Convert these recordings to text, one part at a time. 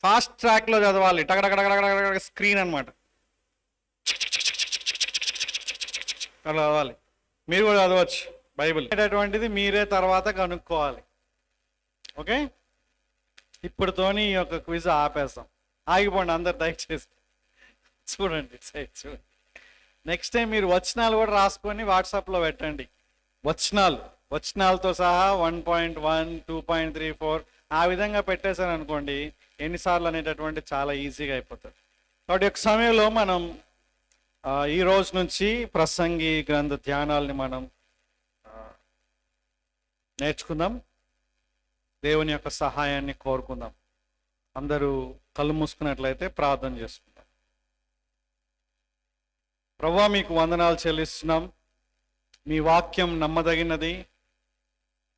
Fast ట్రాక్లో చదవాలి, టగడగడగడగడ screen అనమాట, అలా చదవాలి. మీరు కూడా చదవచ్చు బైబిల్ అనేటటువంటిది మీరే తర్వాత కనుక్కోవాలి. ఓకే, ఇప్పుడుతోని ఈ యొక్క క్విజ్ ఆపేస్తాం. ఆగిపోండి అందరు దయచేసి, చూడండి సైడ్ చూడండి. నెక్స్ట్ టైం మీరు వచనాలు కూడా రాసుకొని వాట్సాప్లో పెట్టండి. వచనాలతో సహా 1.1, 2.34 ఆ విధంగా పెట్టేశారు అనుకోండి, ఎన్నిసార్లు అనేటటువంటి చాలా ఈజీగా అయిపోతుంది. కాబట్టి ఒక సమయంలో మనం ఈ రోజు నుంచి ప్రసంగి గ్రంథ ధ్యానాల్ని మనం నేర్చుకుందాం. దేవుని యొక్క సహాయాన్ని కోరుకుందాం. అందరూ కళ్ళు మూసుకున్నట్లయితే ప్రార్థన చేసుకుందాం. ప్రభువా, మీకు వందనాలు చెల్లిస్తున్నాం. మీ వాక్యం నమ్మదగినది,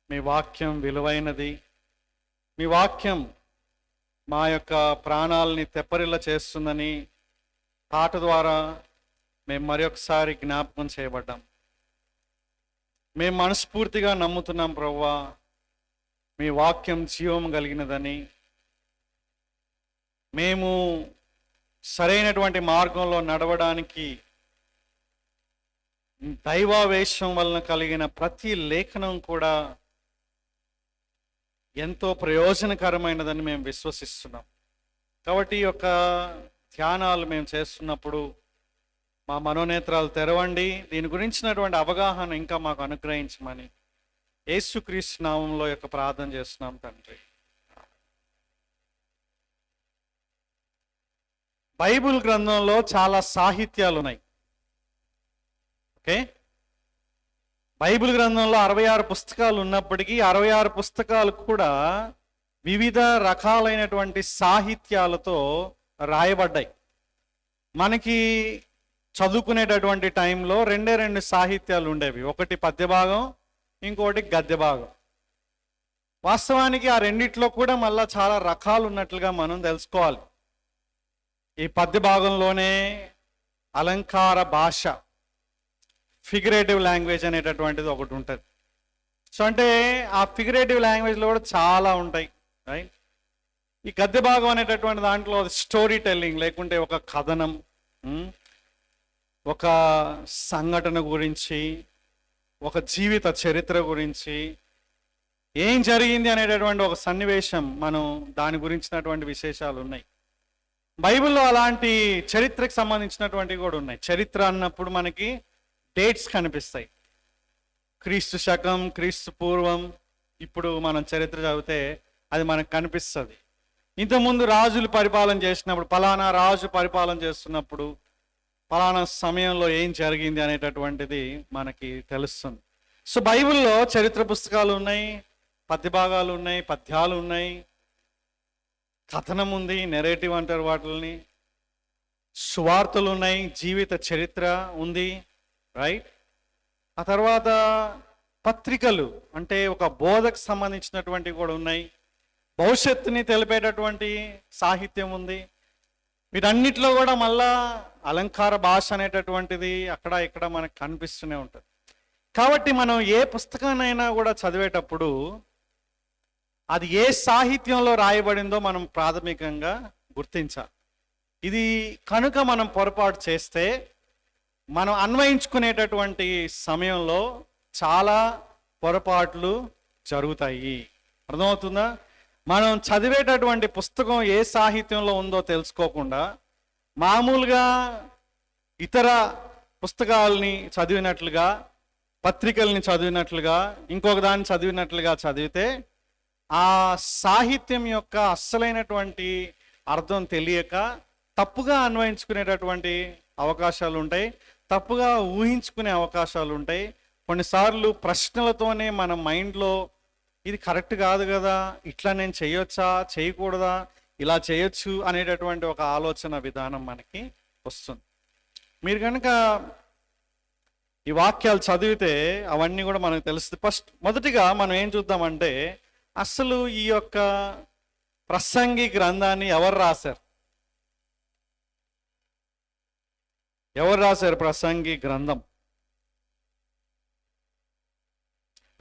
మీ వాక్యం విలువైనది, మీ వాక్యం మా యొక్క ప్రాణాలని తెప్పరిల్ల చేస్తుందని పాట ద్వారా మేము మరొకసారి జ్ఞాపకం చేయబడ్డాం. మేము మనస్ఫూర్తిగా నమ్ముతున్నాం ప్రభువా, మీ వాక్యం జీవం కలిగినదని. మేము సరైనటువంటి మార్గంలో నడవడానికి దైవావేశం వలన కలిగిన ప్రతి లేఖనం కూడా ఎంతో ప్రయోజనకరమైనదని మేము విశ్వసిస్తున్నాం. కాబట్టి ఈ యొక్క ధ్యానాలు మేము చేస్తున్నప్పుడు మా మనోనేత్రాలు తెరవండి. దీని గురించినటువంటి అవగాహన ఇంకా మాకు అనుగ్రహించమని యేసుక్రీస్తు నామంలో యొక్క ప్రార్థన చేస్తున్నాం తండ్రి. బైబిల్ గ్రంథంలో చాలా సాహిత్యాలు ఉన్నాయి. ఓకే, బైబిల్ గ్రంథంలో 66 పుస్తకాలు ఉన్నప్పటికీ 66 పుస్తకాలు కూడా వివిధ రకాలైనటువంటి సాహిత్యాలతో రాయబడ్డాయి. మనకి చదువుకునేటటువంటి టైంలో రెండు సాహిత్యాలు ఉండేవి. ఒకటి పద్య భాగం, ఇంకోటి గద్య భాగం. వాస్తవానికి ఆ రెండిట్లో కూడా మళ్ళా చాలా రకాలు ఉన్నట్లుగా మనం తెలుసుకోవాలి. ఈ పద్య భాగంలోనే అలంకార భాష, ఫిగరేటివ్ లాంగ్వేజ్ అనేటటువంటిది ఒకటి ఉంటుంది. సో అంటే ఆ ఫిగరేటివ్ లాంగ్వేజ్లో కూడా చాలా ఉంటాయి, రైట్. ఈ గద్య భాగం అనేటటువంటి దాంట్లో స్టోరీ టెల్లింగ్, లేకుంటే ఒక కథనం, ఒక సంఘటన గురించి, ఒక జీవిత చరిత్ర గురించి, ఏం జరిగింది అనేటటువంటి ఒక సన్నివేశం, మనం దాని గురించినటువంటి విశేషాలు ఉన్నాయి. బైబిల్లో అలాంటి చరిత్రకు సంబంధించినటువంటివి కూడా ఉన్నాయి. చరిత్ర అన్నప్పుడు మనకి డేట్స్ కనిపిస్తాయి. క్రీస్తు శకం, క్రీస్తు పూర్వం. ఇప్పుడు మనం చరిత్ర చదివితే అది మనకు కనిపిస్తుంది. ఇంతకుముందు రాజులు పరిపాలన చేసినప్పుడు, ఫలానా రాజు పరిపాలన చేస్తున్నప్పుడు ఫలానా సమయంలో ఏం జరిగింది అనేటటువంటిది మనకి తెలుస్తుంది. సో బైబిల్లో చరిత్ర పుస్తకాలు ఉన్నాయి, పద్య భాగాలు ఉన్నాయి, పద్యాలు ఉన్నాయి, కథనం ఉంది, నెరేటివ్ అంటారు వాటిని, సువార్తలు ఉన్నాయి, జీవిత చరిత్ర ఉంది, రైట్. ఆ తర్వాత పత్రికలు అంటే ఒక బోధకు సంబంధించినటువంటివి కూడా ఉన్నాయి. భవిష్యత్తుని తెలిపేటటువంటి సాహిత్యం ఉంది. వీటన్నిటిలో కూడా మళ్ళా అలంకార భాష అనేటటువంటిది అక్కడ ఇక్కడ మనకు కనిపిస్తూనే ఉంటుంది. కాబట్టి మనం ఏ పుస్తకాన్నైనా కూడా చదివేటప్పుడు అది ఏ సాహిత్యంలో రాయబడిందో మనం ప్రాథమికంగా గుర్తించాలి. ఇది కనుక మనం పొరపాటు చేస్తే మనం అన్వయించుకునేటటువంటి సమయంలో చాలా పొరపాట్లు జరుగుతాయి. అర్థమవుతుందా? మనం చదివేటటువంటి పుస్తకం ఏ సాహిత్యంలో ఉందో తెలుసుకోకుండా మామూలుగా ఇతర పుస్తకాలని చదివినట్లుగా, పత్రికల్ని చదివినట్లుగా, ఇంకొక దాన్ని చదివినట్లుగా చదివితే ఆ సాహిత్యం యొక్క అస్సలైనటువంటి అర్థం తెలియక తప్పుగా అన్వయించుకునేటటువంటి అవకాశాలు ఉంటాయి, తప్పుగా ఊహించుకునే అవకాశాలు ఉంటాయి. కొన్నిసార్లు ప్రశ్నలతోనే మన మైండ్లో ఇది కరెక్ట్ కాదు కదా, ఇట్లా నేను చేయొచ్చా, చేయకూడదా, ఇలా చేయొచ్చు అనేటటువంటి ఒక ఆలోచన విధానం మనకి వస్తుంది. మీరు కనుక ఈ వాక్యాలు చదివితే అవన్నీ కూడా మనకు తెలుస్తుంది. మొదటిగా మనం ఏం చూద్దామంటే, అసలు ఈ యొక్క ప్రసంగి గ్రంథాన్ని ఎవరు రాశారు? ఎవరు రాశారు ప్రసంగి గ్రంథం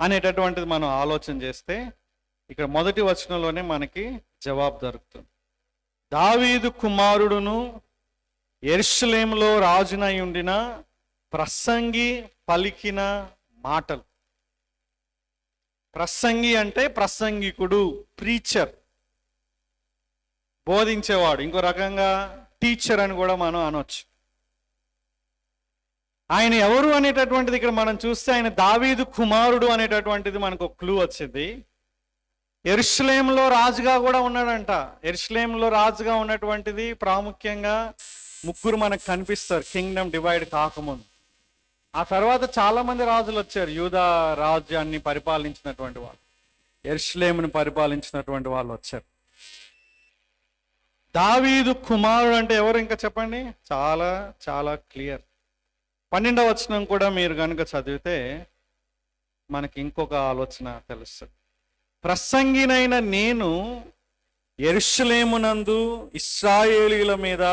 అనేటటువంటిది మనం ఆలోచన చేస్తే ఇక్కడ మొదటి వచనంలోనే మనకి జవాబు దొరుకుతుంది. దావీదు కుమారుడును యెరూషలేములో రాజునై ఉండిన ప్రసంగి పలికిన మాటలు. ప్రసంగి అంటే ప్రసంగికుడు, ప్రీచర్, బోధించేవాడు. ఇంకో రకంగా టీచర్ అని కూడా మనం అనొచ్చు. ఆయన ఎవరు అనేటటువంటిది ఇక్కడ మనం చూస్తే ఆయన దావీదు కుమారుడు అనేటటువంటిది మనకు ఒక క్లూ వచ్చింది. యెరూషలేములో రాజుగా కూడా ఉన్నాడంట. యెరూషలేములో రాజుగా ఉన్నటువంటిది ప్రాముఖ్యంగా ముగ్గురు మనకు కనిపిస్తారు కింగ్డమ్ డివైడ్ కాకముందు. ఆ తర్వాత చాలా మంది రాజులు వచ్చారు. యూదా రాజ్యాన్ని పరిపాలించినటువంటి వాళ్ళు, యెరూషలేమును పరిపాలించినటువంటి వాళ్ళు వచ్చారు. దావీదు కుమారుడు అంటే ఎవరు ఇంకా చెప్పండి? చాలా చాలా క్లియర్. 12వ వచనం కూడా మీరు కనుక చదివితే మనకి ఇంకొక ఆలోచన తెలుస్తుంది. ప్రసంగినైన నేను యెరూషలేమునందు ఇశ్రాయేలీయుల మీద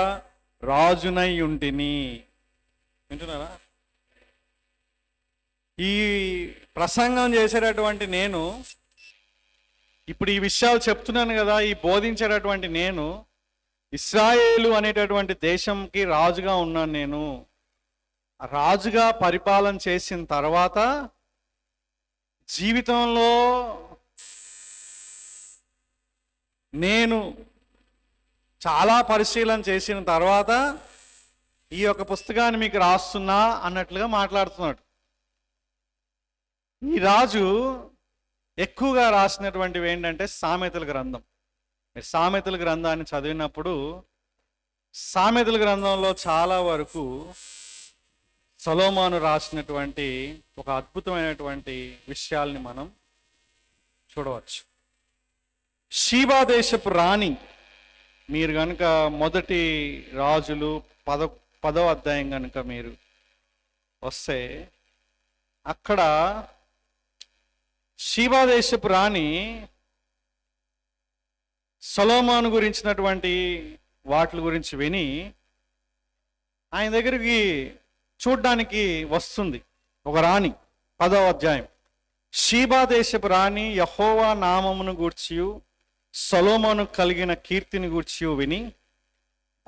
రాజునై ఉంటిని. వింటున్నారా? ఈ ప్రసంగం చేసేటటువంటి నేను, ఇప్పుడు ఈ విషయాలు చెప్తున్నాను కదా, ఈ బోధించేటటువంటి నేను ఇశ్రాయేలు అనేటటువంటి దేశంకి రాజుగా ఉన్నాను. నేను రాజుగా పరిపాలన చేసిన తర్వాత జీవితంలో నేను చాలా పరిశీలన చేసిన తర్వాత ఈ యొక్క పుస్తకాన్ని మీకు రాస్తున్నా అన్నట్లుగా మాట్లాడుతున్నాడు. ఈ రాజు ఎక్కువగా రాసినటువంటివి ఏంటంటే సామెతల గ్రంథం. మీరు సామెతల గ్రంథాన్ని చదివినప్పుడు సామెతల గ్రంథంలో చాలా వరకు సొలొమోను రాసినటువంటి ఒక అద్భుతమైనటువంటి విషయాల్ని మనం చూడవచ్చు. షీబా దేశపు రాణి, మీరు కనుక మొదటి రాజులు 10వ అధ్యాయం కనుక మీరు వస్తే అక్కడ షీబా దేశపు రాణి సొలొమోను గురించినటువంటి వాటి గురించి విని ఆయన దగ్గరికి చూడ్డానికి వస్తుంది ఒక రాణి. 10వ అధ్యాయం. షీబా దేశపు రాణి యెహోవా నామమును గూర్చియు సొలొమోను కలిగిన కీర్తిని గూర్చియు విని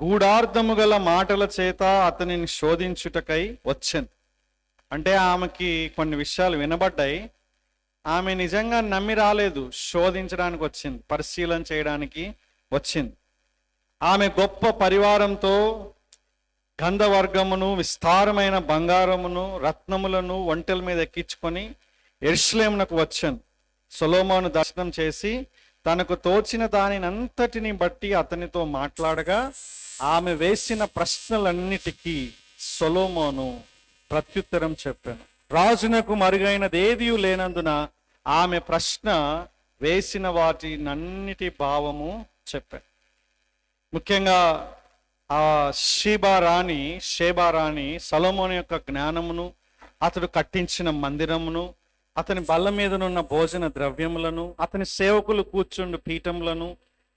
గూఢార్థము గల మాటల చేత అతనిని శోధించుటకై వచ్చాను. అంటే ఆమెకి కొన్ని విషయాలు వినబడ్డాయి. ఆమె నిజంగా నమ్మి రాలేదు, శోధించడానికి వచ్చింది, పరిశీలన చేయడానికి వచ్చింది. ఆమె గొప్ప పరివారంతో గంధవర్గమును, విస్తారమైన బంగారమును, రత్నములను ఒంటెల మీద ఎక్కించుకొని యెరూషలేమునకు వచ్చాను. సొలొమోను దర్శనం చేసి తనకు తోచిన దానినంతటిని బట్టి అతనితో మాట్లాడగా ఆమె వేసిన ప్రశ్నలన్నిటికీ సొలొమోను ప్రత్యుత్తరం చెప్పాను. రాజునకు మరుగైనదేదీ లేనందున ఆమె ప్రశ్న వేసిన వాటినన్నిటి భావము చెప్పాను. ముఖ్యంగా ఆ షేబా రాణి సొలొమోను యొక్క జ్ఞానమును, అతడు కట్టించిన మందిరమును, అతని బల్ల మీదనున్న భోజన ద్రవ్యములను, అతని సేవకులు కూర్చుండు పీఠములను,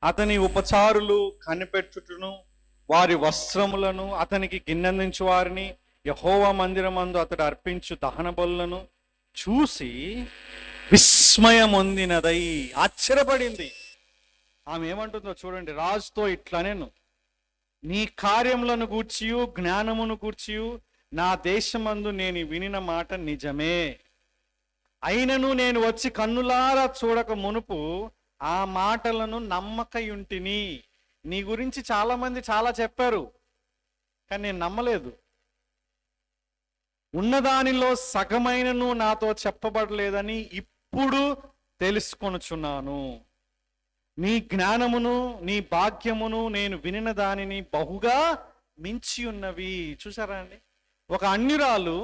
అతని ఉపచారులు కనిపెట్టుటను, వారి వస్త్రములను, అతనికి గిన్నెందించు వారిని, యెహోవా మందిరమందు అతడు అర్పించు దహన బలులను చూసి విస్మయం పొందినదై ఆశ్చర్యపడింది. ఆమె ఏమంటుందో చూడండి. రాజుతో ఇట్లనేను, నీ కార్యములను గూర్చియు జ్ఞానమును గూర్చియు నా దేశమందు నేను వినిన మాట నిజమే. అయినను నేను వచ్చి కన్నులారా చూడక మునుపు ఆ మాటలను నమ్మకయుంటిని. నీ గురించి చాలా మంది చాలా చెప్పారు, కానీ నేను నమ్మలేదు. ఉన్నదానిలో సగమైనను నాతో చెప్పబడలేదని ఇప్పుడు తెలుసుకొనుచున్నాను. నీ జ్ఞానమును నీ భాగ్యమును నేను వినిన దానిని బహుగా మించి ఉన్నవి. చూసారా అండి? ఒక అన్యురాలు,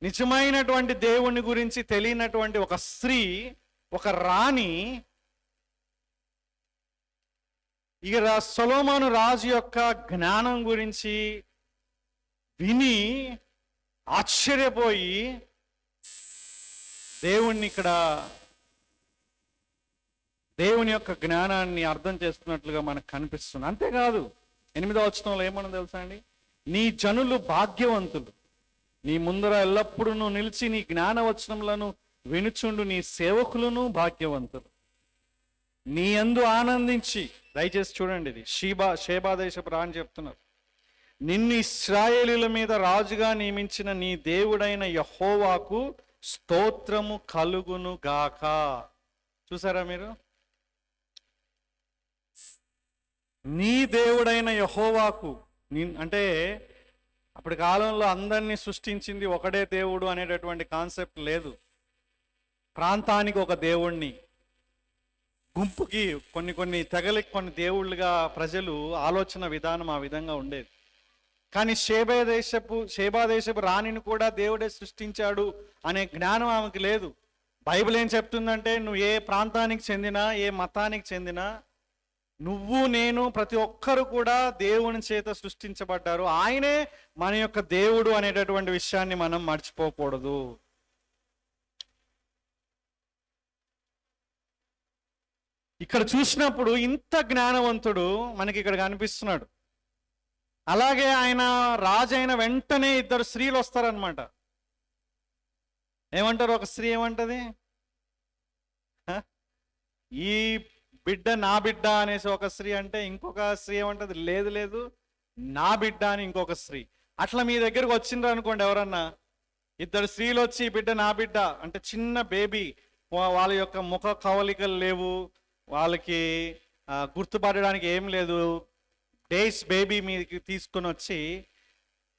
నిజమైనటువంటి దేవుని గురించి తెలియనటువంటి ఒక స్త్రీ, ఒక రాణి, ఇక సొలొమోను రాజు యొక్క జ్ఞానం గురించి విని ఆశ్చర్యపోయి దేవుని యొక్క జ్ఞానాన్ని అర్థం చేసుకున్నట్లుగా మనకు కనిపిస్తుంది. అంతేకాదు 8వ వచనంలో ఏమన్నా తెలుసా అండి? నీ జనులు భాగ్యవంతులు, నీ ముందర ఎల్లప్పుడూ నిలిచి నీ జ్ఞాన వచనములను వినుచుండు నీ సేవకులను భాగ్యవంతులు. నీ యందు ఆనందించి దయచేసి చూడండి, ఇది షేబా దేశపు రా అని చెప్తున్నారు. నిన్ను ఇశ్రాయేలీయుల మీద రాజుగా నియమించిన నీ దేవుడైన యెహోవాకు స్తోత్రము కలుగును గాక. చూసారా మీరు? నీ దేవుడైన యెహోవాకు, అంటే అప్పటి కాలంలో అందరినీ సృష్టించింది ఒకడే దేవుడు అనేటటువంటి కాన్సెప్ట్ లేదు. ప్రాంతానికి ఒక దేవుణ్ణి, గుంపుకి కొన్ని తెగలకి కొన్ని దేవుళ్ళుగా ప్రజలు ఆలోచన విధానం ఆ విధంగా ఉండేది. కానీ షేబా దేశపు రాణిని కూడా దేవుడే సృష్టించాడు అనే జ్ఞానం ఆమెకు లేదు. బైబిల్ ఏం చెప్తుందంటే, నువ్వు ఏ ప్రాంతానికి చెందినా, ఏ మతానికి చెందినా, నువ్వు నేను ప్రతి ఒక్కరు కూడా దేవుని చేత సృష్టించబడ్డారు. ఆయనే మన యొక్క దేవుడు అనేటటువంటి విషయాన్ని మనం మర్చిపోకూడదు. ఇక్కడ చూసినప్పుడు ఇంత జ్ఞానవంతుడు మనకి ఇక్కడ కనిపిస్తున్నాడు. అలాగే ఆయన రాజు అయిన వెంటనే ఇద్దరు స్త్రీలు వస్తారనమాట. ఏమంటారు? ఒక స్త్రీ ఏమంటది? ఈ బిడ్డ నా బిడ్డ అనేసి ఒక స్త్రీ అంటే, ఇంకొక స్త్రీ ఏమంటది? లేదు లేదు, నా బిడ్డ అని ఇంకొక స్త్రీ. అట్లా మీ దగ్గరకు వచ్చిండ్రు అనుకోండి ఎవరన్నా, ఇద్దరు స్త్రీలు వచ్చి బిడ్డ నా బిడ్డ అంటే, చిన్న బేబీ, వాళ్ళ యొక్క ముఖ కవలికలు లేవు, వాళ్ళకి గుర్తుపడడానికి ఏం లేదు, డేస్ బేబీ మీదకి తీసుకొని వచ్చి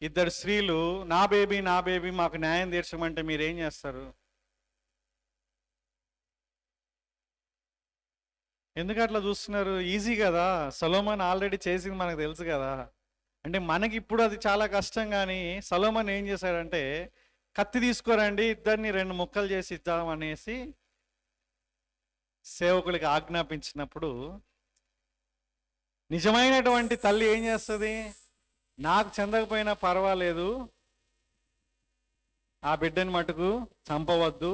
ఇద్దరు స్త్రీలు నా బేబీ మాకు న్యాయం తీర్చమంటే మీరేం చేస్తారు? ఎందుకు అట్లా చూస్తున్నారు? ఈజీ కదా, సొలొమోన్ ఆల్రెడీ చేసింది మనకు తెలుసు కదా. అంటే మనకి ఇప్పుడు అది చాలా కష్టం. కానీ సొలొమోన్ ఏం చేశాడంటే, కత్తి తీసుకోరండి, ఇద్దరిని 2 ముక్కలు చేసి ఇద్దాం అనేసి సేవకులకి ఆజ్ఞాపించినప్పుడు, నిజమైనటువంటి తల్లి ఏం చేస్తుంది? నాకు చెందకపోయినా పర్వాలేదు, ఆ బిడ్డని మటుకు చంపవద్దు,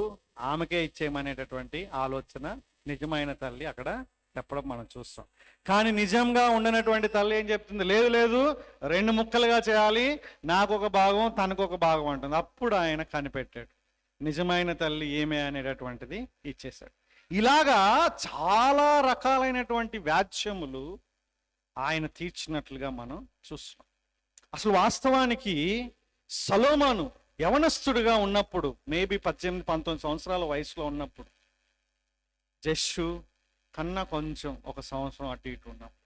ఆమెకే ఇచ్చేయమనేటటువంటి ఆలోచన నిజమైన తల్లి అక్కడ చెప్పడం మనం చూస్తాం. కానీ నిజంగా ఉండనటువంటి తల్లి ఏం చెప్తుంది? లేదు లేదు, 2 ముక్కలుగా చేయాలి, నాకు ఒక భాగం తనకు ఒక భాగం అంటుంది. అప్పుడు ఆయన కనిపెట్టాడు, నిజమైన తల్లి ఏమే అనేటటువంటిది ఇచ్చేశాడు. ఇలాగా చాలా రకాలైనటువంటి వ్యాజ్యములు ఆయన తీర్చినట్లుగా మనం చూస్తున్నాం. అసలు వాస్తవానికి సొలొమోను యవనస్తుడిగా ఉన్నప్పుడు, మేబీ 18-19 సంవత్సరాల వయసులో ఉన్నప్పుడు, జస్సు కన్నా కొంచెం 1 సంవత్సరం అటు ఇటు ఉన్నప్పుడు,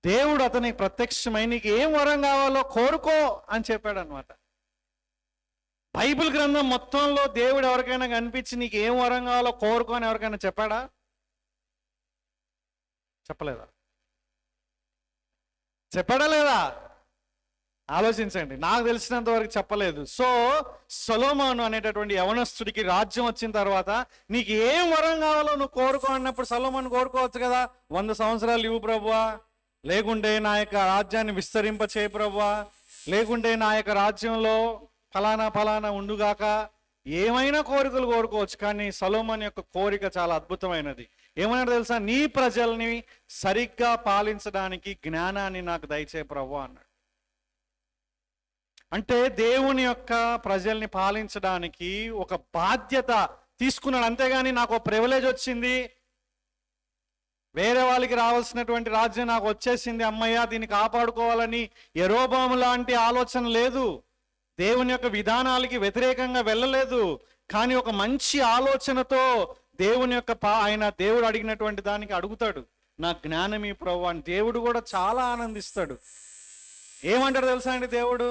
దేవుడు అతనికి ప్రత్యక్షమై నీకు ఏం వరం కావాలో కోరుకో అని చెప్పాడు అనమాట. బైబిల్ గ్రంథం మొత్తంలో దేవుడు ఎవరికైనా కనిపించి నీకు ఏం వరం కావాలో కోరుకో అని ఎవరికైనా చెప్పాడా? చెప్పలేదా? చెప్పాడా లేదా? ఆలోచించండి. నాకు తెలిసినంత వరకు చెప్పలేదు. సో సొలొమోను అనేటటువంటి యవనస్తుడికి రాజ్యం వచ్చిన తర్వాత నీకు ఏం వరం కావాలో నువ్వు కోరుకో అన్నప్పుడు సొలొమోను కోరుకోవచ్చు కదా, 100 సంవత్సరాలు ఇవ్వు ప్రభువా, లేకుంటే నా యొక్క రాజ్యాన్ని విస్తరింప చేయి ప్రభువా, లేకుంటే నా యొక్క రాజ్యంలో ఫలానా ఉండుగాక, ఏమైనా కోరికలు కోరుకోవచ్చు. కానీ సొలొమోను యొక్క కోరిక చాలా అద్భుతమైనది. ఏమన్నాడు తెలుసా? నీ ప్రజల్ని సరిగ్గా పాలించడానికి జ్ఞానాన్ని నాకు దయచే ప్రభువా అన్నాడు. అంటే దేవుని యొక్క ప్రజల్ని పాలించడానికి ఒక బాధ్యత తీసుకున్నాడు. అంతేగాని నాకు ఒక ప్రివిలేజ్ వచ్చింది, వేరే వాళ్ళకి రావాల్సినటువంటి రాజ్యం నాకు వచ్చేసింది, అమ్మయ్య దీన్ని కాపాడుకోవాలని యెరోబాము లాంటి ఆలోచన లేదు. దేవుని యొక్క విధానాలకి వ్యతిరేకంగా వెళ్ళలేదు. కానీ ఒక మంచి ఆలోచనతో దేవుని యొక్క దేవుడు అడిగినటువంటి దానికి అడుగుతాడు, నా జ్ఞానం ఈ ప్రభువా అని. దేవుడు కూడా చాలా ఆనందిస్తాడు. ఏమంటాడు తెలుసా అండి దేవుడు?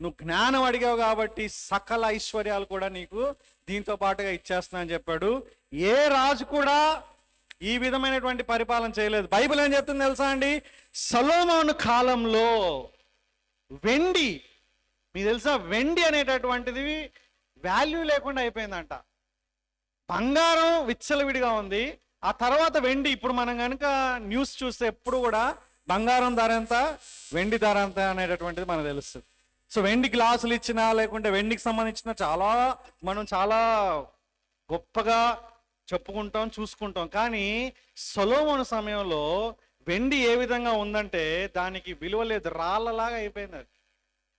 నువ్వు జ్ఞానం అడిగావు కాబట్టి సకల ఐశ్వర్యాలు కూడా నీకు దీంతో పాటుగా ఇచ్చేస్తున్నా అని చెప్పాడు. ఏ రాజు కూడా ఈ విధమైనటువంటి పరిపాలన చేయలేదు. బైబిల్ ఏం చెప్తుంది తెలుసా అండి? సొలొమోను కాలంలో వెండి, మీకు తెలుసా, వెండి అనేటటువంటిది వాల్యూ లేకుండా అయిపోయిందంట. బంగారం విచ్చలవిడిగా ఉంది, ఆ తర్వాత వెండి. ఇప్పుడు మనం కనుక న్యూస్ చూస్తే ఎప్పుడు కూడా బంగారం ధర ఎంత, వెండి ధర ఎంత అనేటటువంటిది మనకు తెలుస్తుంది. సో వెండి గ్లాసులు ఇచ్చినా, లేకుంటే వెండికి సంబంధించిన మనం చాలా గొప్పగా చెప్పుకుంటాం, చూసుకుంటాం. కానీ సొలొమోను సమయంలో వెండి ఏ విధంగా ఉందంటే దానికి విలువ లేదు, రాళ్ళలాగా అయిపోయింది అది.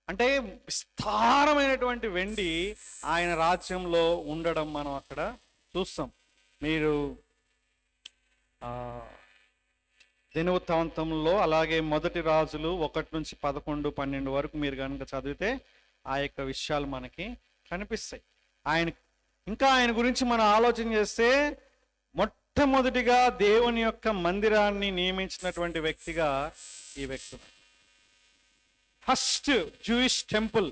అంటే విస్తారమైనటువంటి వెండి ఆయన రాజ్యంలో ఉండడం మనం అక్కడ చూస్తాం. మీరు దినవృత్తాంతంలో, అలాగే మొదటి రాజులు 1-11, 12 వరకు మీరు కనుక చదివితే ఆ యొక్క విషయాలు మనకి కనిపిస్తాయి. ఆయన గురించి మనం ఆలోచన చేస్తే మొట్టమొదటిగా దేవుని యొక్క మందిరాన్ని నియమించినటువంటి వ్యక్తిగా ఈ వ్యక్తి. First Jewish temple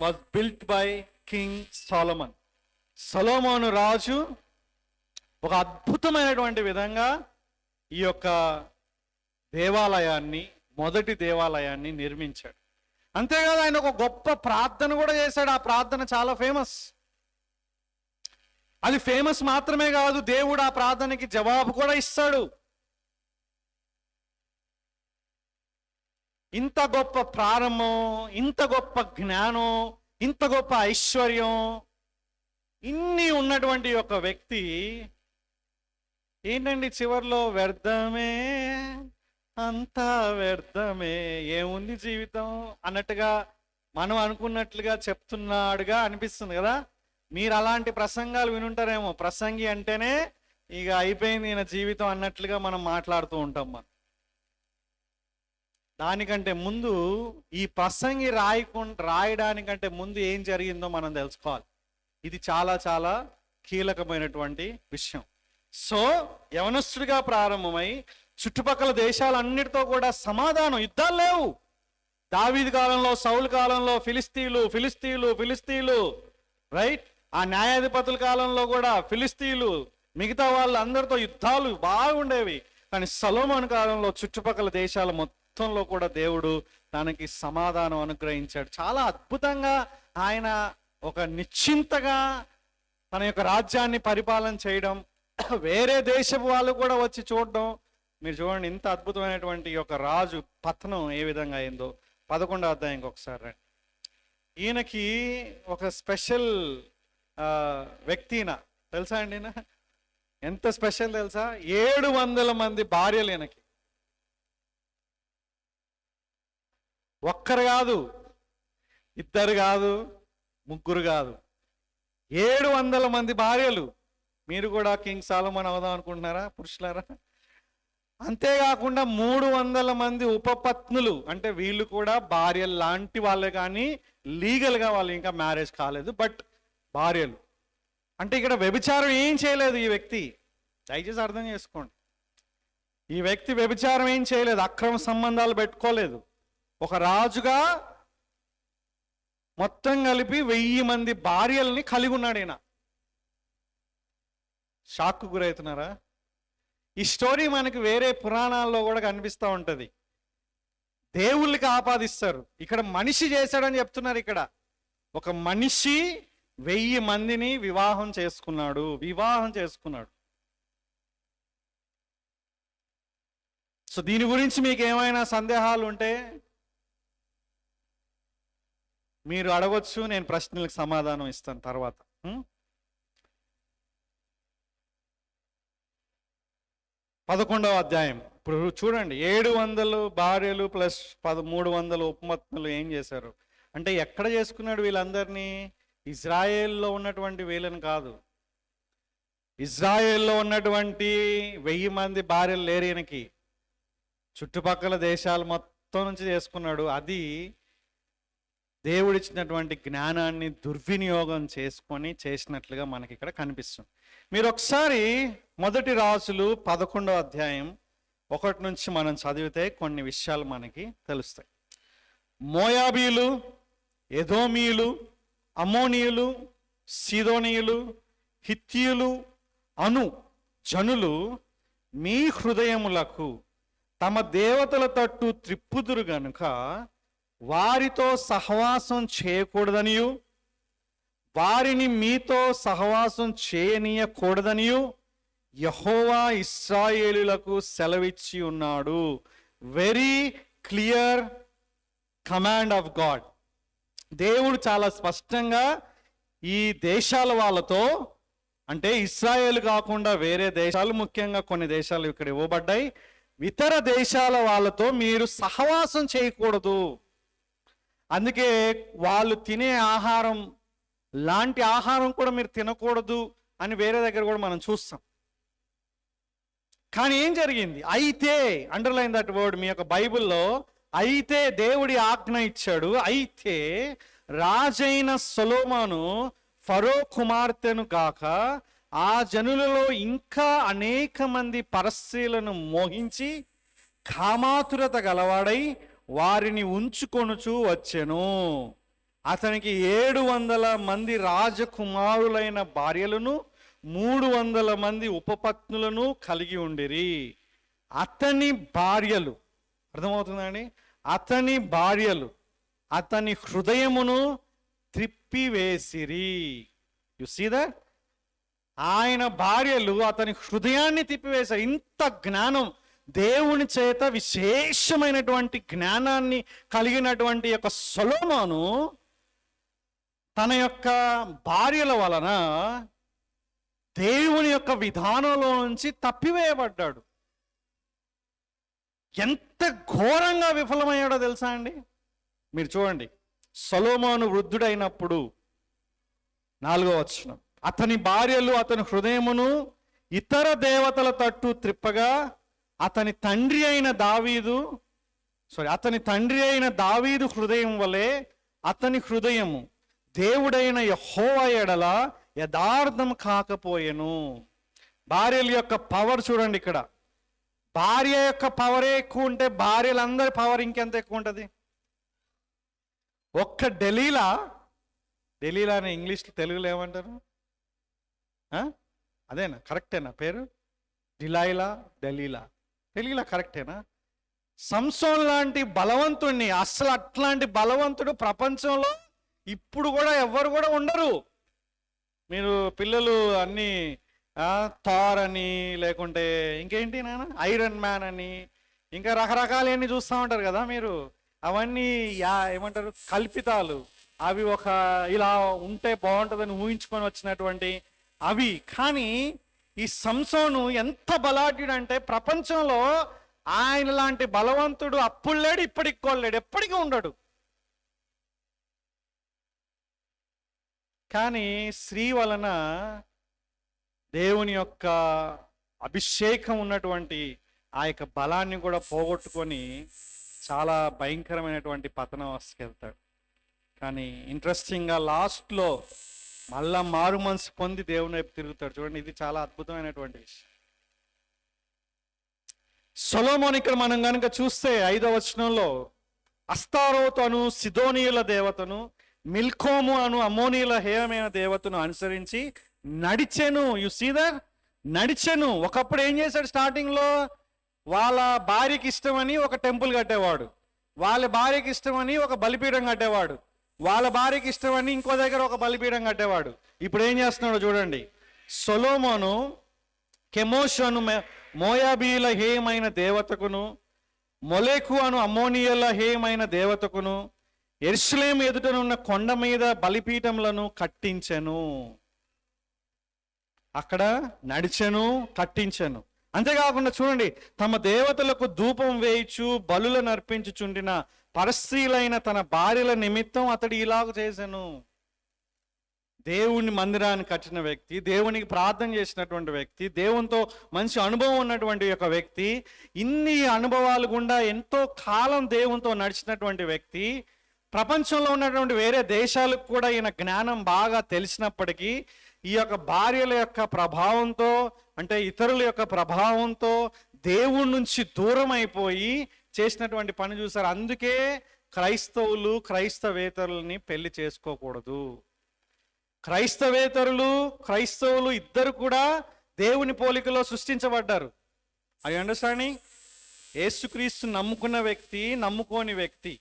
was built by King Solomon. సొలొమోను రాజు ఒక అద్భుతమైనటువంటి విధంగా ఈ యొక్క మొదటి దేవాలయాన్ని నిర్మించాడు. అంతేకాదు ఆయన ఒక గొప్ప ప్రార్థన కూడా చేశాడు. ఆ ప్రార్థన చాలా ఫేమస్. అది ఫేమస్ మాత్రమే కాదు, దేవుడు ఆ ప్రార్థనకి జవాబు కూడా ఇస్తాడు. ఇంత గొప్ప ప్రారంభం, ఇంత గొప్ప జ్ఞానం, ఇంత గొప్ప ఐశ్వర్యం, ఇన్ని ఉన్నటువంటి ఒక వ్యక్తి ఏంటండి చివరిలో వ్యర్థమే, అంతా వ్యర్థమే, ఏముంది జీవితం అన్నట్టుగా మనం అనుకున్నట్లుగా చెప్తున్నాడుగా అనిపిస్తుంది కదా. మీరు అలాంటి ప్రసంగాలు వినుంటారేమో. ప్రసంగి అంటేనే ఇక అయిపోయింది ఈయన జీవితం అన్నట్లుగా మనం మాట్లాడుతూ ఉంటాం. దానికంటే ముందు ఈ ప్రసంగి రాయడానికంటే ముందు ఏం జరిగిందో మనం తెలుసుకోవాలి. ఇది చాలా చాలా కీలకమైనటువంటి విషయం. సో యవనస్తుడిగా ప్రారంభమై చుట్టుపక్కల దేశాలన్నిటితో కూడా సమాధానం, యుద్ధాలు లేవు. దావీదు కాలంలో, సౌలు కాలంలో ఫిలిస్తీన్లు రైట్. ఆ న్యాయాధిపతుల కాలంలో కూడా ఫిలిస్తీన్లు, మిగతా వాళ్ళు అందరితో యుద్ధాలు బాగుండేవి. కానీ సొలొమోను కాలంలో చుట్టుపక్కల దేశాల మొత్తంలో కూడా దేవుడు తనకి సమాధానం అనుగ్రహించాడు. చాలా అద్భుతంగా ఆయన ఒక నిశ్చింతగా తన యొక్క రాజ్యాన్ని పరిపాలన చేయడం, వేరే దేశపు వాళ్ళు కూడా వచ్చి చూడడం. మీరు చూడండి ఇంత అద్భుతమైనటువంటి యొక్క రాజు పతనం ఏ విధంగా అయిందో. 11వ అధ్యాయంకి ఒకసారి రండి. ఈయనకి ఒక స్పెషల్ వ్యక్తిన తెలుసా అండి. ఎంత స్పెషల్ తెలుసా? 700 మంది భార్యలు ఈయనకి. ఒక్కరు కాదు, ఇద్దరు కాదు, ముగ్గురు కాదు, 700 మంది భార్యలు. మీరు కూడా కింగ్ సొలొమోన్ అవుదాం అనుకుంటున్నారా పురుషులారా? అంతేకాకుండా 300 మంది ఉపపత్నులు, అంటే వీళ్ళు కూడా భార్యలు లాంటి వాళ్ళే, కానీ లీగల్గా వాళ్ళు ఇంకా మ్యారేజ్ కాలేదు, బట్ భార్యలు. అంటే ఇక్కడ వ్యభిచారం ఏం చేయలేదు ఈ వ్యక్తి. దయచేసి అర్థం చేసుకోండి. ఈ వ్యక్తి వ్యభిచారం ఏం చేయలేదు, అక్రమ సంబంధాలు పెట్టుకోలేదు. ఒక రాజుగా మొత్తం కలిపి 1000 మంది భార్యల్ని కలిగి ఉన్నాడు ఈయన. షాక్కు గురవుతున్నారా? ఈ స్టోరీ మనకి వేరే పురాణాల్లో కూడా కనిపిస్తూ ఉంటుంది. దేవుళ్ళకి ఆపాదిస్తారు. ఇక్కడ మనిషి చేశాడని చెప్తున్నారు. ఇక్కడ ఒక మనిషి 1000 మందిని వివాహం చేసుకున్నాడు. సో దీని గురించి మీకు ఏమైనా సందేహాలు ఉంటే మీరు అడగొచ్చు, నేను ప్రశ్నలకు సమాధానం ఇస్తాను తర్వాత. 11వ అధ్యాయం ఇప్పుడు చూడండి. 700 భార్యలు ప్లస్ 300 ఉపపత్నులు ఏం చేశారు అంటే, ఎక్కడ చేసుకున్నాడు వీళ్ళందరినీ? ఇజ్రాయేల్లో ఉన్నటువంటి వీళ్ళని కాదు. ఇజ్రాయేల్లో ఉన్నటువంటి 1000 మంది భార్యలు లేరు ఈయనకి. చుట్టుపక్కల దేశాలు మొత్తం నుంచి చేసుకున్నాడు. అది దేవుడిచ్చినటువంటి జ్ఞానాన్ని దుర్వినియోగం చేసుకొని చేసినట్లుగా మనకి ఇక్కడ కనిపిస్తుంది. మీరు ఒకసారి మొదటి రాజులు 11వ అధ్యాయం 1 నుంచి మనం చదివితే కొన్ని విషయాలు మనకి తెలుస్తాయి. మోయాబీలు, ఎదోమీయులు, అమోనీయులు, సీదోనీయులు, హిత్తీయులు అను జనులు మీ హృదయములకు తమ దేవతల తట్టు త్రిప్పుదురు గనుక వారితో సహవాసం చేయకూడదనియు, వారిని మీతో సహవాసం చేయనీయకూడదనియు యెహోవా ఇశ్రాయేలులకు సెలవిచ్చి ఉన్నాడు. Very clear command of God. దేవుడు చాలా స్పష్టంగా ఈ దేశాల వాళ్ళతో, అంటే ఇశ్రాయేలు కాకుండా వేరే దేశాలు, ముఖ్యంగా కొన్ని దేశాలు ఇక్కడ ఇవ్వబడ్డాయి, ఇతర దేశాల వాళ్ళతో మీరు సహవాసం చేయకూడదు. అందుకే వాళ్ళు తినే ఆహారం లాంటి ఆహారం కూడా మీరు తినకూడదు అని వేరే దగ్గర కూడా మనం చూస్తాం. కానీ ఏం జరిగింది? అయితే, అండర్లైన్ దట్ వర్డ్ మీ యొక్క బైబిల్లో, అయితే దేవుడి ఆజ్ఞ ఇచ్చాడు. అయితే రాజైన సొలొమోను ఫరో కుమార్తెను గాక ఆ జనులలో ఇంకా అనేక మంది పరస్త్రీలను మోహించి కామాతురత గలవాడై వారిని ఉంచుకొనుచు వచ్చెను. అతనికి 700 మంది రాజకుమారులైన భార్యలను 300 మంది ఉపపత్నులను కలిగి ఉండిరి. అతని భార్యలు, అర్థమవుతుందండి, అతని భార్యలు అతని హృదయమును త్రిప్పివేసిరి. You see that? ఆయన భార్యలు అతని హృదయాన్ని తిప్పివేశారు. ఇంత జ్ఞానం, దేవుని చేత విశేషమైనటువంటి జ్ఞానాన్ని కలిగినటువంటి యొక్క సొలొమోను తన యొక్క భార్యల వలన దేవుని యొక్క విధానంలో నుంచి తప్పివేయబడ్డాడు. ఎంత ఘోరంగా విఫలమయ్యాడో తెలుసా అండి? మీరు చూడండి, సొలొమోను వృద్ధుడైనప్పుడు 4వ వచనం, అతని భార్యలు అతని హృదయమును ఇతర దేవతల తట్టు త్రిప్పగా అతని తండ్రి అయిన దావీదు హృదయం వలె అతని హృదయము దేవుడైన యెహోవా ఎడల యథార్థం కాకపోయెను. భార్యల యొక్క పవర్ చూడండి. ఇక్కడ భార్య యొక్క పవరే ఎక్కువ ఉంటే భార్యలందరి పవర్ ఇంకెంత ఎక్కువ ఉంటుంది? ఒక్క డెలీలాని ఇంగ్లీష్లో తెలుగులో ఏమంటారు? అదేనా? కరెక్టేనా పేరు? డెలీలా తెలుగులో కరెక్టేనా? సంసోన్ లాంటి బలవంతుడిని, అస్సలు అట్లాంటి బలవంతుడు ప్రపంచంలో ఇప్పుడు కూడా ఎవ్వరు కూడా ఉండరు. మీరు పిల్లలు అన్నీ థార్ అని, లేకుంటే ఇంకేంటి నాన్న, ఐరన్ మ్యాన్ అని, ఇంకా రకరకాలన్నీ చూస్తూ ఉంటారు కదా మీరు. అవన్నీ ఏమంటారు, కల్పితాలు. అవి ఒక ఇలా ఉంటే బాగుంటుందని ఊహించుకొని వచ్చినటువంటి అవి. కానీ ఈ సంసోను ఎంత బలాఢ్యుడు అంటే ప్రపంచంలో ఆయన లాంటి బలవంతుడు అప్పుడు లేడు, ఇప్పటికి కోలేడు, ఎప్పటికీ ఉండడు. కానీ స్త్రీ వలన దేవుని యొక్క అభిషేకం ఉన్నటువంటి ఆ యొక్క బలాన్ని కూడా పోగొట్టుకొని చాలా భయంకరమైనటువంటి పతనావస్థకి వెళ్తాడు. కానీ ఇంట్రెస్టింగ్గా లాస్ట్లో మళ్ళా మారు మనసు పొంది దేవుని వైపు తిరుగుతాడు. చూడండి, ఇది చాలా అద్భుతమైనటువంటి విషయం. సొలొమోను ఇక్కడ మనం కనుక చూస్తే 5వ వచనంలో అస్తారోతు అను సిదోనీయుల దేవతను, మిల్కోము అను అమ్మోనీయుల హేయమైన దేవతను అనుసరించి నడిచెను. You see that? నడిచెను. ఒకప్పుడు ఏం చేశాడు? స్టార్టింగ్లో వాళ్ళ భార్యకి ఇష్టమని ఒక టెంపుల్ కట్టేవాడు, వాళ్ళ భార్యకి ఇష్టమని ఒక బలిపీఠం కట్టేవాడు, వాళ్ళ భార్యకి ఇష్టమని ఇంకో దగ్గర ఒక బలిపీఠం కట్టేవాడు. ఇప్పుడు ఏం చేస్తున్నాడో చూడండి. సొలొమోను కెమోషు అను మోయాబీల హేయమైన దేవతకును, మొలెకు అను అమ్మోనియల హేయమైన దేవతకును యెరూషలేము ఎదుటనున్న కొండ మీద బలిపీఠములను కట్టించెను. అక్కడ నడిచెను, కట్టించెను. అంతేకాకుండా చూడండి, తమ దేవతలకు ధూపం వేయిచు బలులను అర్పించుచుండిన పరస్త్రీలైన తన భార్యల నిమిత్తం అతడు ఇలాగ చేశాను. దేవుని మందిరాన్ని కట్టిన వ్యక్తి, దేవునికి ప్రార్థన చేసినటువంటి వ్యక్తి, దేవునితో మంచి అనుభవం ఉన్నటువంటి ఒక వ్యక్తి, ఇన్ని అనుభవాలు గుండా ఎంతో కాలం దేవునితో నడిచినటువంటి వ్యక్తి, ప్రపంచంలో ఉన్నటువంటి వేరే దేశాలకు కూడా ఈయన జ్ఞానం బాగా తెలిసినప్పటికీ ఈ యొక్క భార్యల యొక్క ప్రభావంతో, అంటే ఇతరుల యొక్క ప్రభావంతో దేవుడి నుంచి దూరం అయిపోయి చేసినటువంటి పని చూసారు. అందుకే క్రైస్తవేతరులని పెళ్లి చేసుకోకూడదు. క్రైస్తవులు ఇద్దరు కూడా దేవుని పోలికలో సృష్టించబడ్డారు. I understanding? యేసుక్రీస్తు నమ్ముకున్న వ్యక్తి, నమ్ముకోని వ్యక్తి,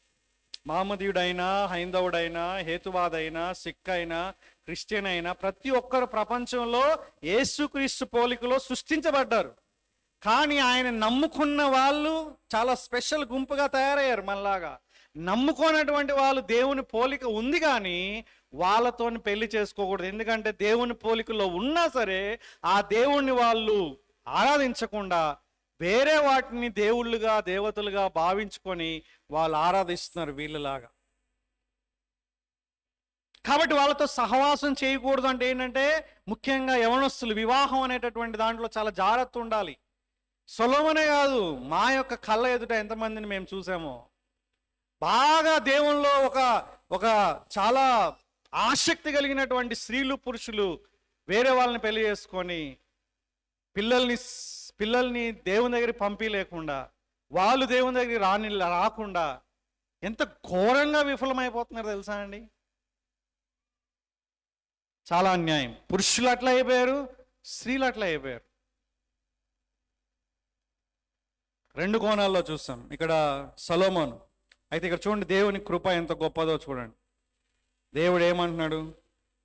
మహమ్మదీయుడైనా, హైందవుడైనా, హేతువాదైనా, సిక్ అయినా, క్రిస్టియన్ అయినా, ప్రతి ఒక్కరు ప్రపంచంలో యేసుక్రీస్తు పోలికలో సృష్టించబడ్డారు. కానీ ఆయన నమ్ముకున్న వాళ్ళు చాలా స్పెషల్ గుంపుగా తయారయ్యారు. మనలాగా నమ్ముకోనటువంటి వాళ్ళు దేవుని పోలిక ఉంది కానీ వాళ్ళతో పెళ్లి చేసుకోకూడదు. ఎందుకంటే దేవుని పోలికలో ఉన్నా సరే ఆ దేవుణ్ణి వాళ్ళు ఆరాధించకుండా వేరే వాటిని దేవుళ్ళుగా, దేవతలుగా భావించుకొని వాళ్ళు ఆరాధిస్తున్నారు వీళ్ళలాగా. కాబట్టి వాళ్ళతో సహవాసం చేయకూడదు. అంటే ఏంటంటే ముఖ్యంగా యవనస్తులు, వివాహం అనేటటువంటి దాంట్లో చాలా జాగ్రత్త ఉండాలి. సొలొమోనే కాదు, మా యొక్క కళ్ళ ఎదుట ఎంతమందిని మేము చూసామో, బాగా దేవునిలో ఒక ఒక చాలా ఆసక్తి కలిగినటువంటి స్త్రీలు పురుషులు వేరే వాళ్ళని పెళ్లి చేసుకొని పిల్లల్ని దేవుని దగ్గరికి పంపించలేకుండా, వాళ్ళు దేవుని దగ్గరికి రాకుండా ఎంత ఘోరంగా విఫలమైపోతున్నారు తెలుసా అండి. చాలా అన్యాయం. పురుషులు అట్లా అయిపోయారు, స్త్రీలు అట్లా అయిపోయారు. రెండు కోణాల్లో చూస్తాం. ఇక్కడ సొలొమోను అయితే, ఇక్కడ చూడండి దేవుని కృప ఎంత గొప్పదో చూడండి. దేవుడు ఏమంటున్నాడు,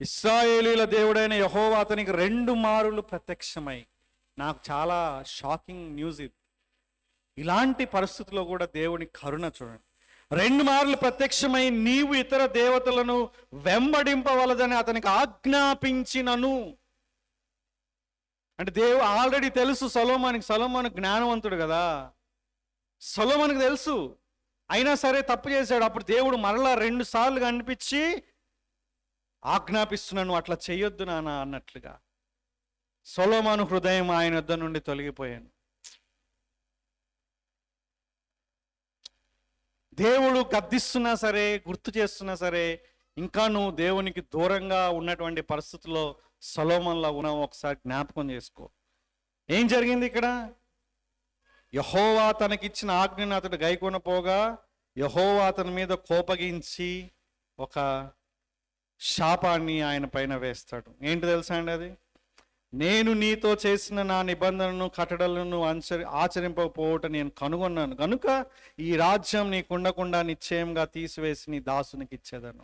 ఇశ్రాయేలీల దేవుడైన యెహోవా అతనికి 2 మారులు ప్రత్యక్షమై. నాకు చాలా షాకింగ్ న్యూస్ ఇది. ఇలాంటి పరిస్థితుల్లో కూడా దేవుని కరుణ చూడండి. 2 మారులు ప్రత్యక్షమై నీవు ఇతర దేవతలను వెంబడింపవలదని అతనికి ఆజ్ఞాపించినను. అంటే దేవుడు ఆల్రెడీ తెలుసు సొలొమోను జ్ఞానవంతుడు కదా, సొలొమోనుకు తెలుసు. అయినా సరే తప్పు చేశాడు. అప్పుడు దేవుడు మరలా 2 సార్లు కనిపించి ఆజ్ఞాపిస్తున్నాను, అట్లా చెయ్యొద్దు నాన్న అన్నట్లుగా. సొలొమోను హృదయం ఆయన యొద్ద నుండి తొలగిపోయాను. దేవుడు గద్దిస్తున్నా సరే, గుర్తు చేస్తున్నా సరే, ఇంకా నువ్వు దేవునికి దూరంగా ఉన్నటువంటి పరిస్థితుల్లో సొలొమోనులా ఉన్నావు. ఒకసారి జ్ఞాపకం చేసుకో. ఏం జరిగింది ఇక్కడ? యెహోవా తనకిచ్చిన ఆజ్ఞను అతడు గైకొనపోగా యెహోవా అతని మీద కోపగించి ఒక శాపాన్ని ఆయన పైన వేస్తాడు. ఏంటి తెలుసా అండి అది? నేను నీతో చేసిన నా నిబంధనను కట్టడలను ఆచరింపకపోవట నేను కనుగొన్నాను కనుక ఈ రాజ్యం నీకుండకుండా నిశ్చయంగా తీసివేసి నీ దాసునికి ఇచ్చేదను.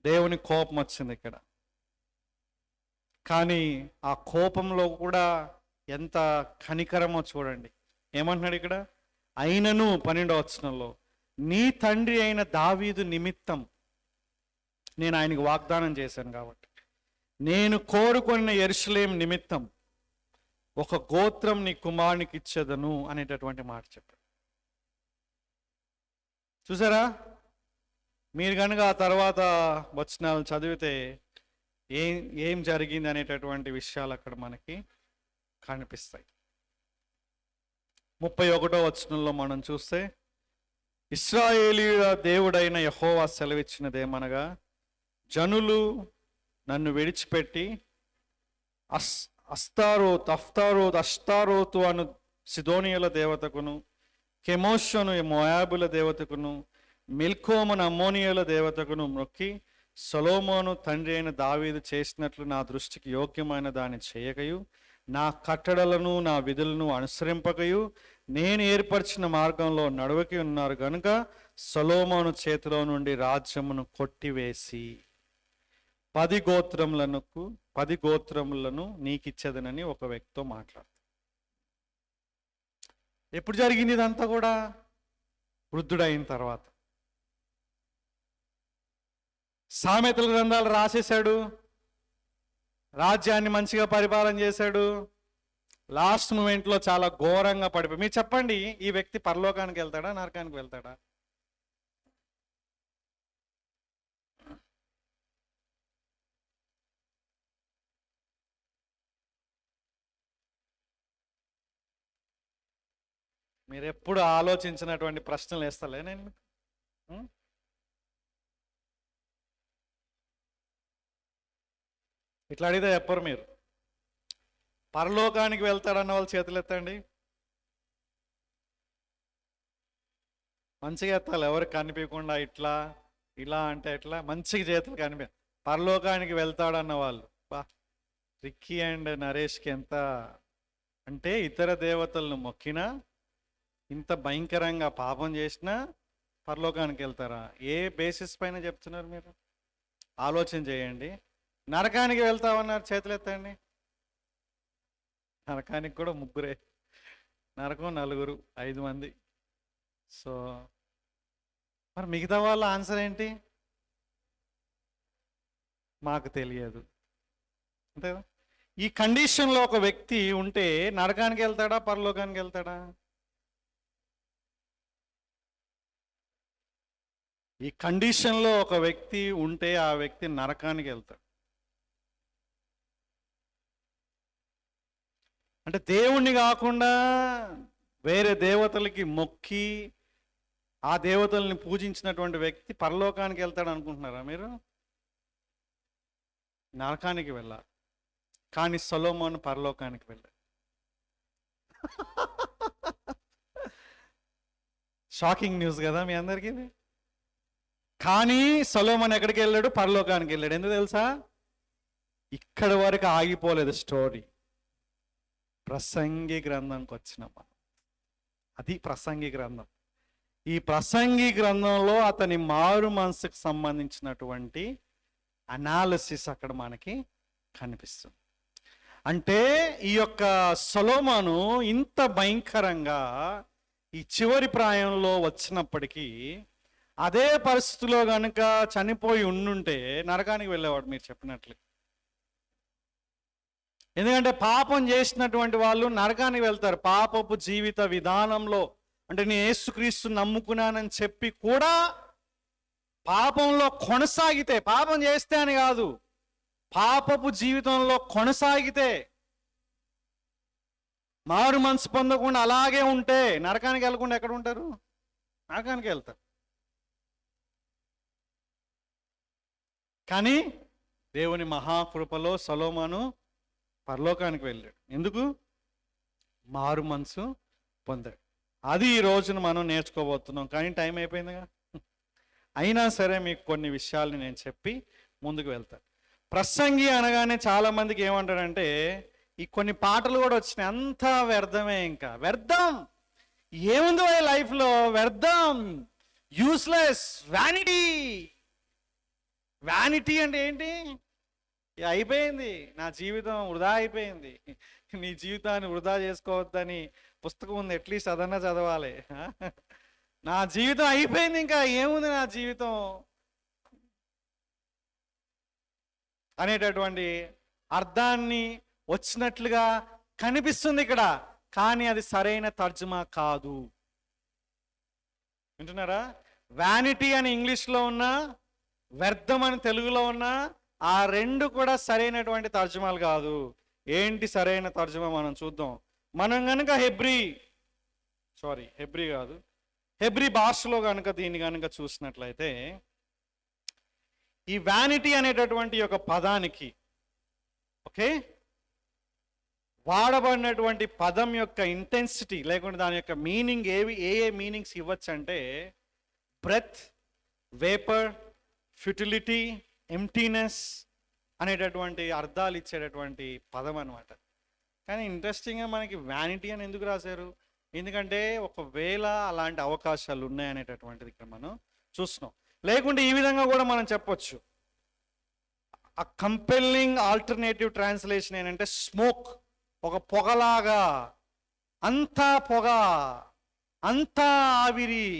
దేవుని కోపం వచ్చింది ఇక్కడ. కానీ ఆ కోపంలో కూడా ఎంత కనికరమో చూడండి. ఏమంటున్నాడు ఇక్కడ? అయినను 12వ వచనంలో, నీ తండ్రి అయిన దావీదు నిమిత్తం నేను ఆయనకు వాగ్దానం చేశాను కాబట్టి, నేను కోరుకున్న యెరూషలేము నిమిత్తం ఒక గోత్రం నీ కుమారునికి ఇచ్చేదను అనేటటువంటి మాట చెప్పాడు. చూసారా? మీరు కనుక ఆ తర్వాత వచనాలు చదివితే ఏం జరిగింది అనేటటువంటి విషయాలు అక్కడ మనకి కనిపిస్తాయి. 31వ వచనంలో మనం చూస్తే, ఇశ్రాయేలీయుల దేవుడైన యెహోవా సెలవిచ్చినదేమనగా, జనులు నన్ను విడిచిపెట్టి అష్తారోతు అను సిదోనియుల దేవతకును, కెమోషను మోయాబుల దేవతకును, మిల్కోమును అమ్మోనియుల దేవతకును మొక్కి సొలొమోను తండ్రి అయిన దావీదు చేసినట్లు నా దృష్టికి యోగ్యమైన దాన్ని చేయకయు, నా కట్టడలను నా విధులను అనుసరింపకయు, నేను ఏర్పరిచిన మార్గంలో నడవకి ఉన్నారు గనుక సొలొమోను చేతిలో నుండి రాజ్యమును కొట్టివేసి 10 గోత్రములను నీకిచ్చేదనని ఒక వ్యక్తితో మాట్లాడు. ఎప్పుడు జరిగింది ఇదంతా కూడా? వృద్ధుడైన తర్వాత. సామెతల గ్రంథాలు రాసేశాడు, రాజ్యాన్ని మంచిగా పరిపాలన చేశాడు. లాస్ట్ మూమెంట్లో చాలా ఘోరంగా పడిపోయి. మీరు చెప్పండి, ఈ వ్యక్తి పరలోకానికి వెళ్తాడా, నరకానికి వెళ్తాడా? మీరు ఎప్పుడు ఆలోచించినటువంటి ప్రశ్నలు వేస్తలే నేను మీకు. ఇట్లా అడిగితే చెప్పరు మీరు. పరలోకానికి వెళ్తాడన్న వాళ్ళు చేతులు ఎత్తండి. మంచిగా ఎత్తాలి, ఎవరికి కనిపించకుండా. ఇట్లా ఇలా అంటే ఎట్లా? మంచిగా చేతులు కనిపి. పరలోకానికి వెళ్తాడన్న వాళ్ళు, బా, రిక్కీ అండ్ నరేష్కి ఎంత అంటే, ఇతర దేవతలను మొక్కినా, ఇంత భయంకరంగా పాపం చేసినా పరలోకానికి వెళ్తారా? ఏ బేసిస్ పైన చెప్తున్నారు మీరు? ఆలోచన చేయండి. నరకానికి వెళ్తామన్నారు, చేతులు ఎత్తండి. నరకానికి కూడా 3, నరకం 4, 5 మంది. సో మరి మిగతా వాళ్ళ ఆన్సర్ ఏంటి? మాకు తెలియదు, అంతేదా? ఈ కండిషన్లో ఒక వ్యక్తి ఉంటే నరకానికి వెళ్తాడా, పరలోకానికి వెళ్తాడా? ఈ కండిషన్లో ఒక వ్యక్తి ఉంటే ఆ వ్యక్తి నరకానికి వెళ్తాడు. అంటే దేవుణ్ణి కాకుండా వేరే దేవతలకి మొక్కి ఆ దేవతల్ని పూజించినటువంటి వ్యక్తి పరలోకానికి వెళ్తాడు అనుకుంటున్నారా మీరు? నరకానికి వెళ్ళాలి. కానీ సొలొమోను పరలోకానికి వెళ్ళాడు. షాకింగ్ న్యూస్ కదా మీ అందరికీ. కానీ సొలొమోను ఎక్కడికి వెళ్ళాడు? పరలోకానికి వెళ్ళాడు. ఎందుకు తెలుసా? ఇక్కడ వరకు ఆగిపోలేదు స్టోరీ. ప్రసంగి గ్రంథంకి వచ్చినాం. అది ప్రసంగి గ్రంథం. ఈ ప్రసంగి గ్రంథంలో అతని మారు మనసుకు సంబంధించినటువంటి అనాలిసిస్ అక్కడ మనకి కనిపిస్తుంది. అంటే ఈ యొక్క సొలొమోను ఇంత భయంకరంగా ఈ చివరి ప్రాయంలో వచ్చినప్పటికీ అదే పరిస్థితిలో కనుక చనిపోయి ఉండుంటే నరకానికి వెళ్ళేవాడు మీరు చెప్పినట్లు. ఎందుకంటే పాపం చేసినటువంటి వాళ్ళు నరకానికి వెళ్తారు. పాపపు జీవిత విధానంలో, అంటే నేను యేసుక్రీస్తు నమ్ముకున్నానని చెప్పి కూడా పాపంలో కొనసాగితే, పాపం చేస్తే అని కాదు, పాపపు జీవితంలో కొనసాగితే, మారు మనసు పొందకుండా అలాగే ఉంటే నరకానికి వెళ్ళకుండా ఎక్కడ ఉంటారు? నరకానికి వెళ్తారు. కానీ దేవుని మహాకృపలో సొలొమోను పరలోకానికి వెళ్ళాడు. ఎందుకు? మారు మనసు పొందాడు. అది ఈ రోజున మనం నేర్చుకోబోతున్నాం. కానీ టైం అయిపోయిందిగా. అయినా సరే మీకు కొన్ని విషయాల్ని నేను చెప్పి ముందుకు వెళ్తాను. ప్రసంగి అనగానే చాలా మందికి ఏమంటారంటే ఈ కొన్ని పాటలు కూడా వచ్చినాయి, అంతా వ్యర్థమే, ఇంకా వ్యర్థం ఏముందో లైఫ్లో, వ్యర్థం, యూస్లెస్, వ్యానిటీ. వ్యానిటీ అంటే ఏంటి? అయిపోయింది, నా జీవితం వృధా అయిపోయింది. నీ జీవితాన్ని వృధా చేసుకోవద్దని పుస్తకం ఉంది, అట్లీస్ట్ అదన్నా చదవాలి. నా జీవితం అయిపోయింది, ఇంకా ఏముంది నా జీవితం అనేటటువంటి అర్థాన్ని వచ్చినట్లుగా కనిపిస్తుంది ఇక్కడ. కానీ అది సరైన తర్జుమా కాదు. వింటున్నారా? వ్యానిటీ అని ఇంగ్లీష్లో ఉన్నా, వ్యర్థం అని తెలుగులో ఉన్నా, ఆ రెండు కూడా సరైనటువంటి తర్జుమాలు కాదు. ఏంటి సరైన తర్జుమా మనం చూద్దాం. మనం కనుక హెబ్రీ భాషలో కనుక దీన్ని కనుక చూసినట్లయితే ఈ వ్యానిటీ అనేటటువంటి ఒక పదానికి వాడబడినటువంటి పదం యొక్క ఇంటెన్సిటీ, లేకుంటే దాని యొక్క మీనింగ్ ఏ మీనింగ్స్ ఇవ్వచ్చు అంటే బ్రెత్, వేపర్, ఫ్యూటిలిటీ, ఎంప్టీనెస్ అనేటటువంటి అర్థాలు ఇచ్చేటటువంటి పదం అనమాట. కానీ ఇంట్రెస్టింగ్గా మనకి వ్యానిటీ అని ఎందుకు రాశారు? ఎందుకంటే ఒకవేళ అలాంటి అవకాశాలు ఉన్నాయనేటటువంటిది ఇక్కడ మనం చూస్తున్నాం. లేకుంటే ఈ విధంగా కూడా మనం చెప్పొచ్చు. ఆ కంపెల్లింగ్ ఆల్టర్నేటివ్ ట్రాన్స్లేషన్ ఏంటంటే స్మోక్, ఒక పొగలాగా, అంతా పొగ, అంతా ఆవిరి,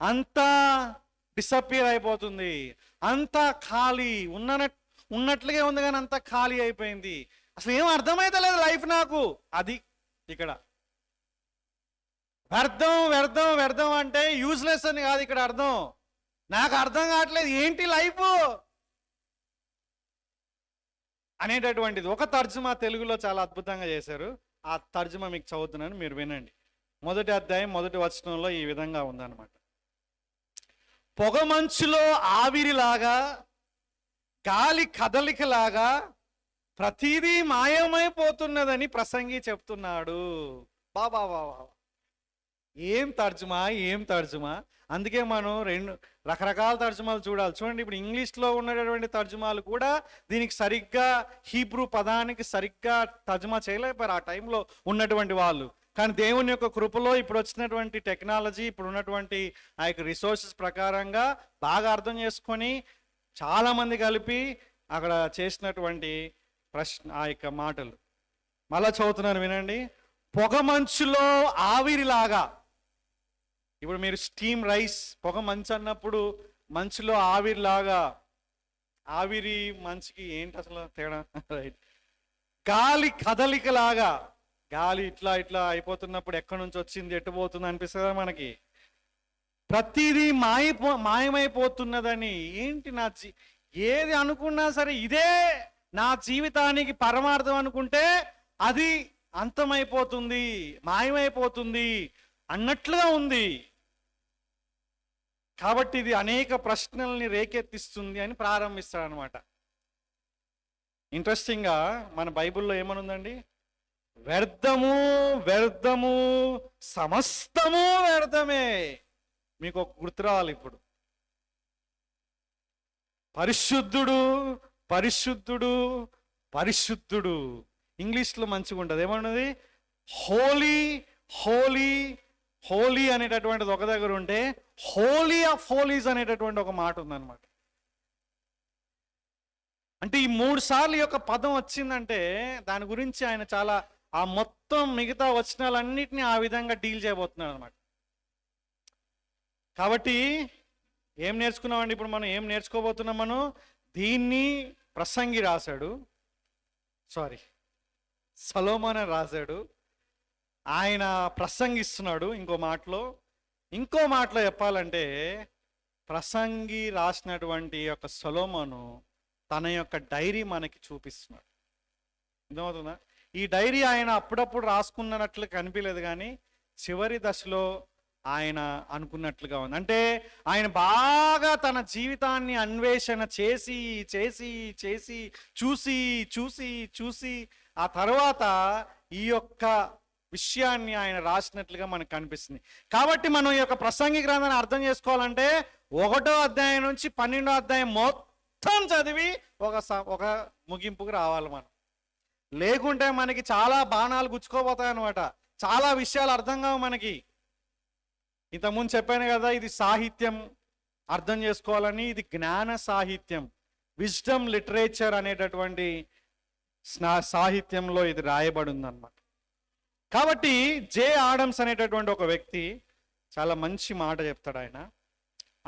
అంతా డిసపియర్ అయిపోతుంది, అంతా ఖాళీ, ఉన్నట్లుగే ఉంది కానీ అంతా ఖాళీ అయిపోయింది, అసలు ఏం అర్థమైతలేదు లైఫ్ నాకు. అది ఇక్కడ వ్యర్థం వ్యర్థం వ్యర్థం అంటే యూజ్లెస్ అని కాదు ఇక్కడ అర్థం. నాకు అర్థం కావట్లేదు ఏంటి లైఫ్ అనేటటువంటిది. ఒక తర్జుమా తెలుగులో చాలా అద్భుతంగా చేశారు. ఆ తర్జుమా మీకు చదువుతున్నాను, మీరు వినండి. 1వ అధ్యాయం 1వ వచనంలో ఈ విధంగా ఉందన్నమాట. పొగ మంచులో ఆవిరిలాగా, గాలి కదలికలాగా ప్రతిదీ మాయమైపోతున్నదని ప్రసంగి చెప్తున్నాడు. బాబా బాబా, ఏం తర్జుమా. అందుకే మనం రకరకాల తర్జుమాలు చూడాలి. చూడండి, ఇప్పుడు ఇంగ్లీష్లో ఉన్నటువంటి తర్జుమాలు కూడా దీనికి సరిగ్గా హీబ్రూ పదానికి సరిగ్గా తర్జుమా చేయలేకపోయారు ఆ టైంలో ఉన్నటువంటి వాళ్ళు. కానీ దేవుని యొక్క కృపలో ఇప్పుడు వచ్చినటువంటి టెక్నాలజీ, ఇప్పుడు ఉన్నటువంటి ఆ యొక్క రిసోర్సెస్ ప్రకారంగా బాగా అర్థం చేసుకొని చాలామంది కలిపి అక్కడ చేసినటువంటి ఆ యొక్క మాటలు మళ్ళా చదువుతున్నాను వినండి. పొగ మంచులో ఆవిరిలాగా. ఇప్పుడు మీరు స్టీమ్ రైస్, పొగ మంచు అన్నప్పుడు మంచులో ఆవిరిలాగా, ఆవిరి మంచుకి ఏంటి అసలు తేడా? రైట్. గాలి కదలికలాగా, గాలి ఇట్లా ఇట్లా అయిపోతున్నప్పుడు ఎక్కడి నుంచి వచ్చింది, ఎటు పోతుంది అనిపిస్తుందా మనకి? ప్రతిదీ మాయమైపోతున్నదని. ఏంటి ఏది అనుకున్నా సరే ఇదే నా జీవితానికి పరమార్థం అనుకుంటే అది అంతమైపోతుంది, మాయమైపోతుంది అన్నట్లుగా ఉంది. కాబట్టి ఇది అనేక ప్రశ్నల్ని రేకెత్తిస్తుంది అని ప్రారంభిస్తాడు అనమాట. ఇంట్రెస్టింగ్గా మన బైబిల్లో ఏమనుందండి? వ్యర్థము వ్యర్థము సమస్తము వ్యర్థమే. మీకు ఒక గుర్తు రావాలి ఇప్పుడు. పరిశుద్ధుడు పరిశుద్ధుడు పరిశుద్ధుడు. ఇంగ్లీష్లో మంచిగా ఉంటుంది, ఏమన్నది? హోలీ హోలీ హోలీ అనేటటువంటిది ఒక దగ్గర ఉంటే హోలీ ఆఫ్ హోలీస్ అనేటటువంటి ఒక మాట ఉందన్నమాట. అంటే ఈ 3 సార్లు ఈ యొక్క పదం వచ్చిందంటే దాని గురించి ఆయన చాలా ఆ మొత్తం మిగతా వచనాలన్నిటిని ఆ విధంగా డీల్ చేయబోతున్నాడు అనమాట. కాబట్టి ఏం నేర్చుకున్నామండి? ఇప్పుడు మనం ఏం నేర్చుకోబోతున్నాం? మనం దీన్ని ప్రసంగి రాశాడు, సొలొమోను రాశాడు. ఆయన ప్రసంగిస్తున్నాడు. ఇంకో మాటలో చెప్పాలంటే ప్రసంగి రాసినటువంటి యొక్క సొలొమోను తన యొక్క డైరీ మనకి చూపిస్తున్నాడు. అర్థమవుతుందా? ఈ డైరీ ఆయన అప్పుడప్పుడు రాసుకున్నట్లు కనిపించలేదు, కానీ చివరి దశలో ఆయన అనుకున్నట్లుగా ఉంది. అంటే ఆయన బాగా తన జీవితాన్ని అన్వేషణ చేసి చేసి చేసి చూసి చూసి చూసి ఆ తర్వాత ఈ యొక్క విషయాన్ని ఆయన రాసినట్లుగా మనకు కనిపిస్తుంది. కాబట్టి మనం ఈ యొక్క ప్రసంగి గ్రంథాన్ని అర్థం చేసుకోవాలంటే 1వ అధ్యాయం నుంచి 12వ అధ్యాయం మొత్తం చదివి ఒక ముగింపుకు రావాలి మనం. లేకుంటే మనకి చాలా బాణాలు గుచ్చుకోపోతాయి అనమాట. చాలా విషయాలు అర్థం కావు మనకి. ఇంతకుముందు చెప్పాను కదా, ఇది సాహిత్యం అర్థం చేసుకోవాలని. ఇది జ్ఞాన సాహిత్యం, విజ్డమ్ లిటరేచర్ అనేటటువంటి సాహిత్యంలో ఇది రాయబడి ఉందన్నమాట. కాబట్టి జే ఆడమ్స్ అనేటటువంటి ఒక వ్యక్తి చాలా మంచి మాట చెప్తాడు.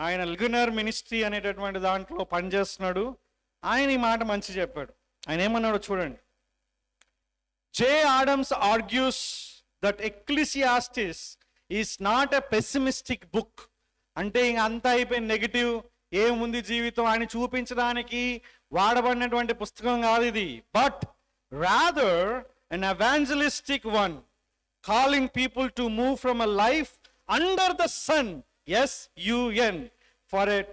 ఆయన లిగ్నర్ మినిస్ట్రీ అనేటటువంటి దాంట్లో పనిచేస్తున్నాడు. ఆయన ఈ మాట మంచి చెప్పాడు. ఆయన ఏమన్నాడో చూడండి. J Adams argues that Ecclesiastes is not a pessimistic book. అంటే ఇంక అంతా అయిపోయిన నెగిటివ్, ఏముంది జీవితం అని చూపించడానికి వాడబడినటువంటి పుస్తకం కాదు ఇది. But rather an evangelistic one, calling people to move from a life under the sun, S-U-N,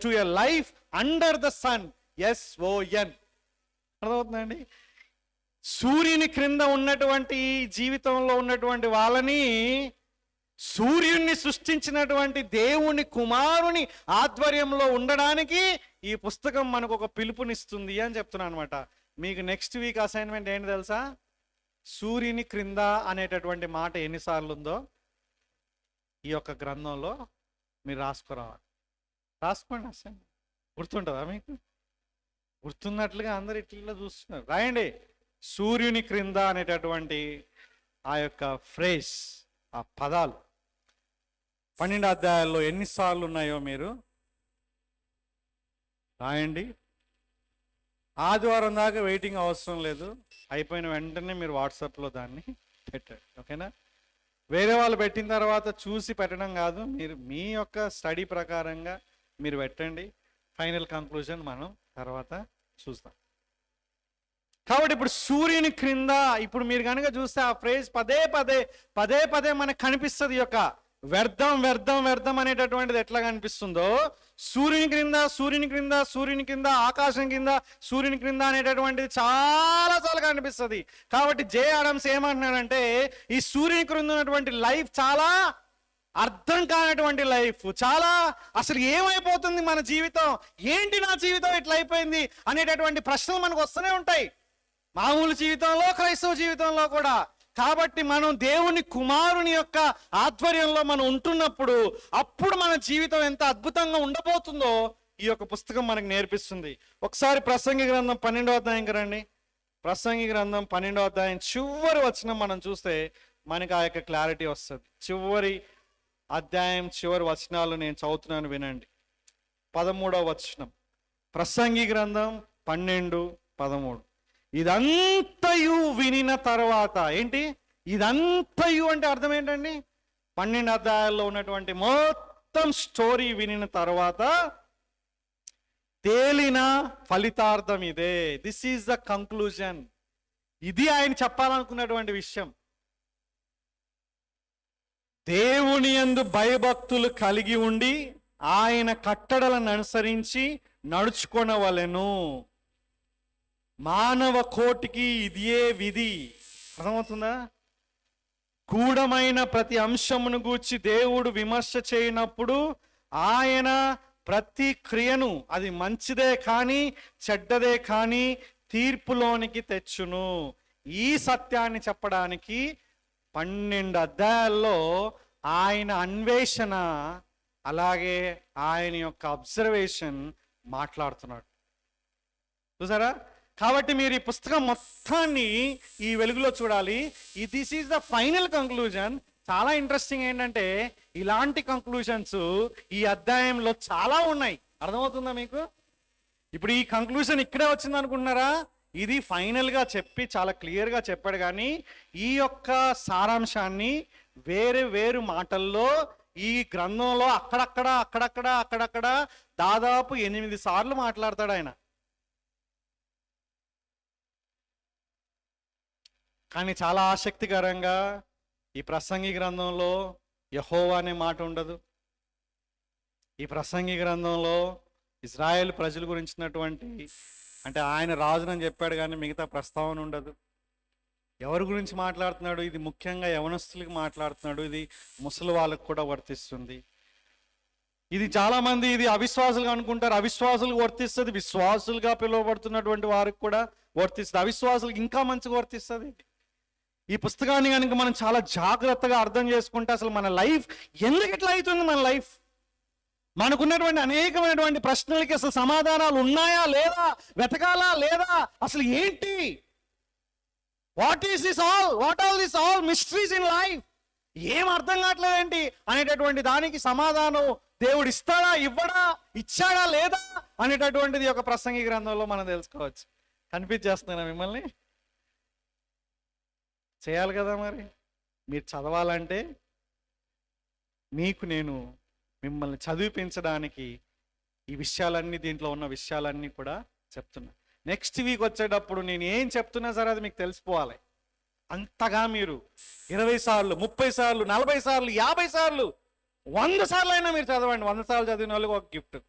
to a life under the sun, S-O-N. అర్థమవుతుందండి? సూర్యుని క్రింద ఉన్నటువంటి జీవితంలో ఉన్నటువంటి వాళ్ళని సూర్యుని సృష్టించినటువంటి దేవుని కుమారుని ఆధ్వర్యంలో ఉండడానికి ఈ పుస్తకం మనకు ఒక పిలుపునిస్తుంది అని చెప్తున్నాను అనమాట. మీకు నెక్స్ట్ వీక్ అసైన్మెంట్ ఏంటి తెలుసా? సూర్యుని క్రింద అనేటటువంటి మాట ఎన్నిసార్లు ఉందో ఈ యొక్క గ్రంథంలో మీరు రాసుకోండి. అసలు గుర్తుంటుందా మీకు? గుర్తున్నట్లుగా అందరు ఇట్లా చూస్తున్నారు. రాయండి, సూర్యుని క్రింద అనేటటువంటి ఆ యొక్క ఫ్రేజ్, ఆ పదాలు 12 అధ్యాయాల్లో ఎన్నిసార్లు ఉన్నాయో మీరు రాయండి. ఆదివారం దాకా వెయిటింగ్ అవసరం లేదు, అయిపోయిన వెంటనే మీరు వాట్సాప్లో దాన్ని పెట్టండి. ఓకేనా? వేరే వాళ్ళు పెట్టిన తర్వాత చూసి పెట్టడం కాదు, మీరు మీ యొక్క స్టడీ ప్రకారంగా మీరు పెట్టండి. ఫైనల్ కంక్లూజన్ మనం తర్వాత చూస్తాం. కాబట్టి ఇప్పుడు సూర్యుని క్రింద, ఇప్పుడు మీరు కనుక చూస్తే ఆ ఫ్రేజ్ పదే పదే మనకు కనిపిస్తుంది. ఈ యొక్క వ్యర్థం వ్యర్థం వ్యర్థం అనేటటువంటిది ఎట్లా కనిపిస్తుందో, సూర్యుని క్రింద సూర్యుని క్రింద సూర్యుని కింద, ఆకాశం కింద సూర్యుని క్రింద అనేటటువంటిది చాలా చాలా కనిపిస్తుంది. కాబట్టి జే ఆడమ్స్ ఏమంటున్నాడంటే, ఈ సూర్యుని క్రింద ఉన్నటువంటి లైఫ్ చాలా అర్థం కానటువంటి లైఫ్, చాలా అసలు ఏమైపోతుంది మన జీవితం, ఏంటి నా జీవితం ఇట్లా అయిపోయింది అనేటటువంటి ప్రశ్నలు మనకు వస్తూనే ఉంటాయి, మామూలు జీవితంలో క్రైస్తవ జీవితంలో కూడా. కాబట్టి మనం దేవుని కుమారుని యొక్క ఆధ్వర్యంలో మనం ఉంటున్నప్పుడు అప్పుడు మన జీవితం ఎంత అద్భుతంగా ఉండబోతుందో ఈ యొక్క పుస్తకం మనకు నేర్పిస్తుంది. ఒకసారి ప్రసంగి గ్రంథం 12వ అధ్యాయం రండి. ప్రసంగి గ్రంథం 12వ అధ్యాయం చివరి వచనం మనం చూస్తే మనకి ఆ యొక్క క్లారిటీ వస్తుంది. చివరి అధ్యాయం చివరి వచనాలు నేను చదువుతున్నాను, వినండి. 13వ వచనం, ప్రసంగి గ్రంథం 12:13. ఇదంతయు వినిన తర్వాత, ఏంటి ఇదంతయు అంటే అర్థం ఏంటండి? 12 అధ్యాయాల్లో ఉన్నటువంటి మొత్తం స్టోరీ వినిన తర్వాత తేలిన ఫలితార్థం ఇదే. This is the conclusion. ఇది ఆయన చెప్పాలనుకున్నటువంటి విషయం. దేవుని యందు భయభక్తులు కలిగి ఉండి ఆయన కట్టడలను అనుసరించి నడుచుకొనవలెను. మానవ కోటికి ఇదే విధి. అర్థమవుతుందా? గూఢమైన ప్రతి అంశమును గూర్చి దేవుడు విమర్శ చేయనప్పుడు ఆయన ప్రతి క్రియను, అది మంచిదే కానీ చెడ్డదే కానీ, తీర్పులోనికి తెచ్చును. ఈ సత్యాన్ని చెప్పడానికి 12 అధ్యాయాల్లో ఆయన అన్వేషణ, అలాగే ఆయన యొక్క అబ్జర్వేషన్ మాట్లాడుతున్నాడు. చూసారా? కాబట్టి మీరు ఈ పుస్తకం మొత్తాన్ని ఈ వెలుగులో చూడాలి. This is the final conclusion. చాలా ఇంట్రెస్టింగ్ ఏంటంటే ఇలాంటి కంక్లూజన్స్ ఈ అధ్యాయంలో చాలా ఉన్నాయి. అర్థమవుతుందా మీకు? ఇప్పుడు ఈ కంక్లూజన్ ఇక్కడే వచ్చింది అనుకుంటున్నారా? ఇది ఫైనల్గా చెప్పి చాలా క్లియర్గా చెప్పాడు, కానీ ఈ యొక్క సారాంశాన్ని వేరు వేరు మాటల్లో ఈ గ్రంథంలో అక్కడక్కడ దాదాపు 8 సార్లు మాట్లాడతాడు ఆయన. కానీ చాలా ఆసక్తికరంగా ఈ ప్రసంగి గ్రంథంలో యెహోవా అనే మాట ఉండదు. ఈ ప్రసంగి గ్రంథంలో ఇజ్రాయెల్ ప్రజల గురించినటువంటి, అంటే ఆయన రాజునని చెప్పాడు కానీ మిగతా ప్రస్తావన ఉండదు. ఎవరి గురించి మాట్లాడుతున్నాడు? ఇది ముఖ్యంగా యవనస్తులకు మాట్లాడుతున్నాడు. ఇది ముసలి వాళ్ళకు కూడా వర్తిస్తుంది. ఇది చాలామంది ఇది అవిశ్వాసులుగా అనుకుంటారు. అవిశ్వాసులకు వర్తిస్తుంది, విశ్వాసులుగా పిలువబడుతున్నటువంటి వారికి కూడా వర్తిస్తుంది, అవిశ్వాసులకు ఇంకా మంచిగా వర్తిస్తుంది. ఈ పుస్తకాన్ని కనుక మనం చాలా జాగ్రత్తగా అర్థం చేసుకుంటే అసలు మన లైఫ్ ఎందుకు ఎట్లా అవుతుంది, మన లైఫ్, మనకున్నటువంటి అనేకమైనటువంటి ప్రశ్నలకి అసలు సమాధానాలు ఉన్నాయా లేదా, వెతకాలా లేదా, అసలు ఏంటి, what all this all mysteries in life, ఏం అర్థం కావట్లేదేంటి అనేటటువంటి దానికి సమాధానం దేవుడు ఇస్తాడా, ఇవ్వడా, ఇచ్చాడా లేదా అనేటటువంటిది ఒక ప్రసంగి గ్రంథంలో మనం తెలుసుకోవచ్చు. కనిపించేస్తున్నా మిమ్మల్ని? చేయాలి కదా మరి. మీరు చదవాలంటే మీకు నేను మిమ్మల్ని చదివించడానికి ఈ విషయాలన్నీ, దీంట్లో ఉన్న విషయాలన్నీ కూడా చెప్తున్నా. నెక్స్ట్ వీక్ వచ్చేటప్పుడు నేను ఏం చెప్తున్నా సరే అది మీకు తెలిసిపోవాలి. అంతగా మీరు 20 సార్లు, 30 సార్లు, 40 సార్లు, 50 సార్లు, 100 సార్లు అయినా మీరు చదవండి. 100 సార్లు చదివిన వాళ్ళకి ఒక గిఫ్ట్.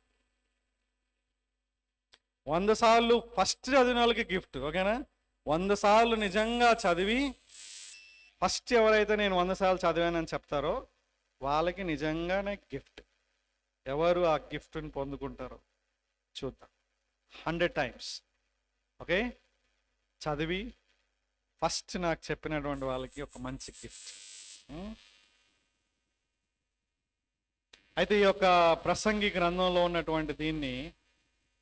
100 సార్లు ఫస్ట్ చదివిన వాళ్ళకి గిఫ్ట్. ఓకేనా? 100 సార్లు నిజంగా చదివి ఫస్ట్ ఎవరైతే నేను 100 సార్లు చదివానని చెప్తారో వాళ్ళకి నిజంగానే గిఫ్ట్. ఎవరు ఆ గిఫ్ట్ని పొందుకుంటారో చూద్దాం. 100 టైమ్స్ ఓకే చదివి ఫస్ట్ నాకు చెప్పినటువంటి వాళ్ళకి ఒక మంచి గిఫ్ట్. అయితే ఈ యొక్క ప్రసంగి గ్రంథంలో ఉన్నటువంటి దీన్ని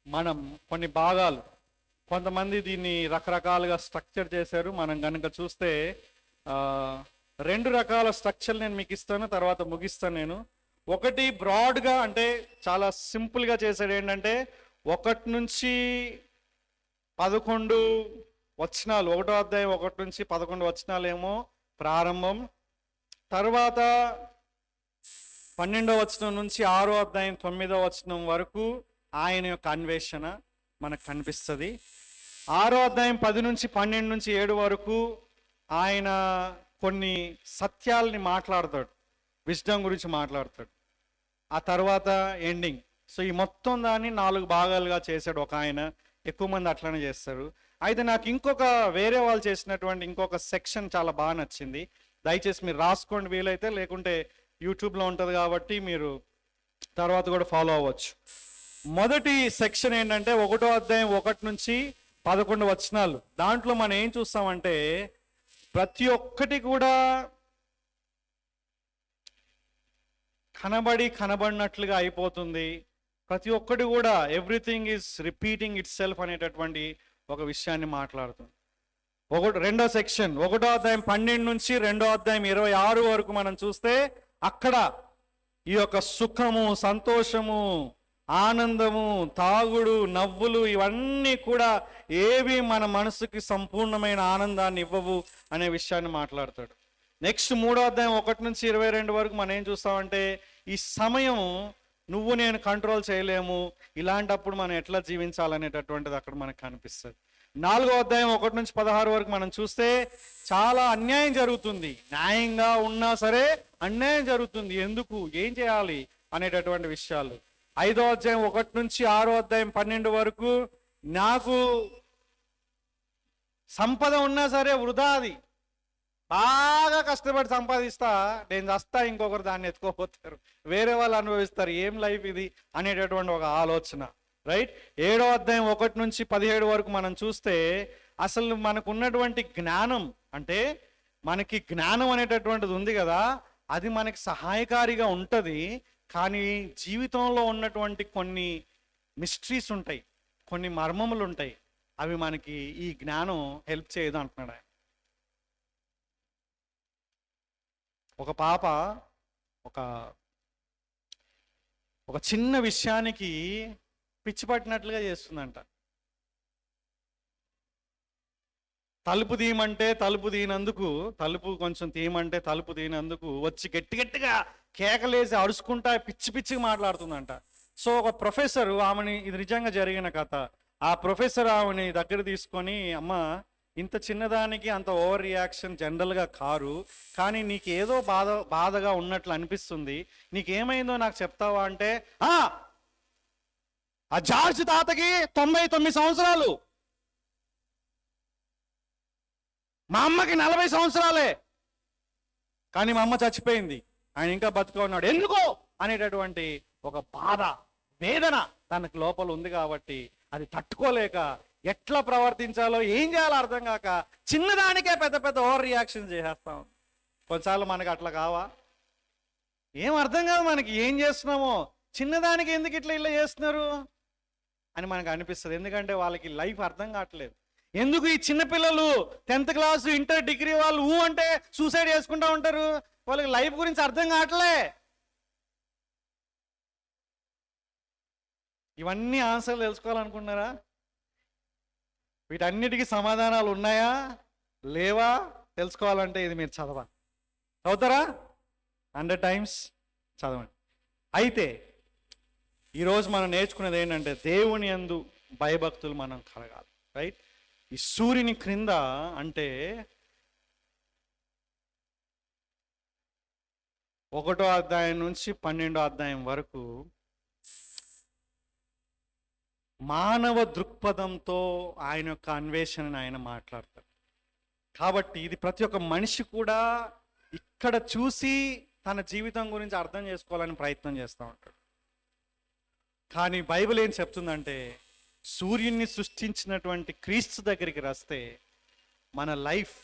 మనం కొన్ని భాగాలు, కొంతమంది దీన్ని రకరకాలుగా స్ట్రక్చర్ చేశారు. మనం కనుక చూస్తే 2 రకాల స్ట్రక్చర్ నేను మీకు ఇస్తాను, తర్వాత ముగిస్తాను నేను. ఒకటి బ్రాడ్గా, అంటే చాలా సింపుల్గా చేసాడు. ఏంటంటే 1 నుంచి 11 వచనాలు, 1వ అధ్యాయం 1 నుంచి 11 వచనాలు ఏమో ప్రారంభం, తర్వాత 12వ వచనం నుంచి 6వ అధ్యాయం 9వ వచనం వరకు ఆయన యొక్క అన్వేషణ మనకు కనిపిస్తుంది. 6వ అధ్యాయం 10 నుంచి 12 నుంచి 7 వరకు ఆయన కొన్ని సత్యాలని మాట్లాడతాడు, విజ్డమ్ గురించి మాట్లాడతాడు. ఆ తర్వాత ఎండింగ్. సో ఈ మొత్తం దాన్ని 4 భాగాలుగా చేశాడు ఒక ఆయన. ఎక్కువ మంది అట్లనే చేస్తారు. అయితే నాకు ఇంకొక వేరే వాళ్ళు చేసినటువంటి ఇంకొక సెక్షన్ చాలా బాగా నచ్చింది. దయచేసి మీరు రాసుకోండి వీలైతే, లేకుంటే యూట్యూబ్లో ఉంటుంది కాబట్టి మీరు తర్వాత కూడా ఫాలో అవ్వచ్చు. మొదటి సెక్షన్ ఏంటంటే 1వ అధ్యాయం 1 నుంచి 11 వచనాలు. దాంట్లో మనం ఏం చూస్తామంటే ప్రతి ఒక్కటి కూడా కనబడినట్లుగా అయిపోతుంది. ప్రతి ఒక్కటి కూడా everything is repeating it self అనేటటువంటి ఒక విషయాన్ని మాట్లాడుతుంది. 2వ సెక్షన్ 1వ అధ్యాయం 12 నుంచి 2వ అధ్యాయం 26 వరకు మనం చూస్తే అక్కడ ఈ యొక్క సుఖము, సంతోషము, ఆనందము, తాగుడు, నవ్వులు ఇవన్నీ కూడా ఏవి మన మనసుకి సంపూర్ణమైన ఆనందాన్ని ఇవ్వవు అనే విషయాన్ని మాట్లాడతాడు. నెక్స్ట్ 3వ అధ్యాయం 1 నుంచి 22 వరకు మనం ఏం చూస్తామంటే ఈ సమయం నువ్వు నేను కంట్రోల్ చేయలేము, ఇలాంటప్పుడు మనం ఎట్లా జీవించాలనేటటువంటిది అక్కడ మనకు కనిపిస్తుంది. 4వ అధ్యాయం 1-16 వరకు మనం చూస్తే చాలా అన్యాయం జరుగుతుంది. న్యాయంగా ఉన్నా సరే అన్యాయం జరుగుతుంది. ఎందుకు, ఏం చేయాలి అనేటటువంటి విషయాలు. 5వ అధ్యాయం 1-6వ అధ్యాయం 12 వరకు నాకు సంపద ఉన్నా సరే వృధా, అది బాగా కష్టపడి సంపాదిస్తా, నేను చస్తా, ఇంకొకరు దాన్ని ఎత్తుకోపోతారు, వేరే వాళ్ళు అనుభవిస్తారు, ఏం లైఫ్ ఇది అనేటటువంటి ఒక ఆలోచన. రైట్. 7వ అధ్యాయం 1-17 వరకు మనం చూస్తే అసలు మనకు ఉన్నటువంటి జ్ఞానం, అంటే మనకి జ్ఞానం అనేటటువంటిది ఉంది కదా, అది మనకి సహాయకారిగా ఉంటుంది. కానీ జీవితంలో ఉన్నటువంటి కొన్ని మిస్టరీస్ ఉంటాయి, కొన్ని మర్మములు ఉంటాయి, అవి మనకి ఈ జ్ఞానం హెల్ప్ చేయదు అంటున్నాడు ఆయన. ఒక పాప ఒక చిన్న విషయానికి పిచ్చి పట్టినట్లుగా చేస్తుందంట. తలుపు తీయమంటే తలుపు తీయనందుకు, తలుపు కొంచెం తీయమంటే తలుపు తీయనందుకు వచ్చి గట్టిగా కేకలేసి అరుచుకుంటా పిచ్చి పిచ్చిగా మాట్లాడుతుందంట. సో ఒక ప్రొఫెసర్ ఆమెని, ఇది నిజంగా జరిగిన కథ, ఆ ప్రొఫెసర్ ఆమెని దగ్గర తీసుకొని, అమ్మ ఇంత చిన్నదానికి అంత ఓవర్ రియాక్షన్ జనరల్గా కారు, కానీ నీకు ఏదో బాధగా ఉన్నట్లు అనిపిస్తుంది, నీకేమైందో నాకు చెప్తావా అంటే, ఆ జార్జ్ తాతకి 99 సంవత్సరాలు, మా అమ్మకి 40 సంవత్సరాలే, కానీ మా అమ్మ చచ్చిపోయింది, ఆయన ఇంకా బతుకు ఉన్నాడు, ఎందుకో అనేటటువంటి ఒక బాధ, వేదన తనకు లోపల ఉంది. కాబట్టి అది తట్టుకోలేక ఎట్లా ప్రవర్తించాలో ఏం చేయాలో అర్థం కాక చిన్నదానికే పెద్ద పెద్ద ఓవర్ రియాక్షన్ చేసేస్తాం. కొన్నిసార్లు మనకి అట్లా కావా? ఏం అర్థం కాదు మనకి, ఏం చేస్తున్నామో, చిన్నదానికి ఎందుకు ఇట్లా చేస్తున్నారు అని మనకు అనిపిస్తుంది. ఎందుకంటే వాళ్ళకి లైఫ్ అర్థం కావట్లేదు. ఎందుకు ఈ చిన్నపిల్లలు 10th క్లాసు, ఇంటర్, డిగ్రీ వాళ్ళు అంటే సూసైడ్ చేసుకుంటూ ఉంటారు? వాళ్ళకి లైఫ్ గురించి అర్థం కావట్లే. ఇవన్నీ ఆన్సర్లు తెలుసుకోవాలనుకున్నారా? వీటన్నిటికీ సమాధానాలు ఉన్నాయా లేవా తెలుసుకోవాలంటే ఇది మీరు చదువుతారా 100 times చదవండి. అయితే ఈరోజు మనం నేర్చుకునేది ఏంటంటే దేవుని యందు భయభక్తులు మనం కలగాలి. రైట్. ఈ సూర్యుని క్రింద అంటే 1వ అధ్యాయం నుంచి 12వ అధ్యాయం వరకు మానవ దృక్పథంతో ఆయన యొక్క అన్వేషణను ఆయన మాట్లాడతారు. కాబట్టి ఇది ప్రతి ఒక్క మనిషి కూడా ఇక్కడ చూసి తన జీవితం గురించి అర్థం చేసుకోవాలని ప్రయత్నం చేస్తూ ఉంటాడు. కానీ బైబిల్ ఏం చెప్తుందంటే, సూర్యుడిని సృష్టించినటువంటి క్రీస్తు దగ్గరికి వస్తే మన లైఫ్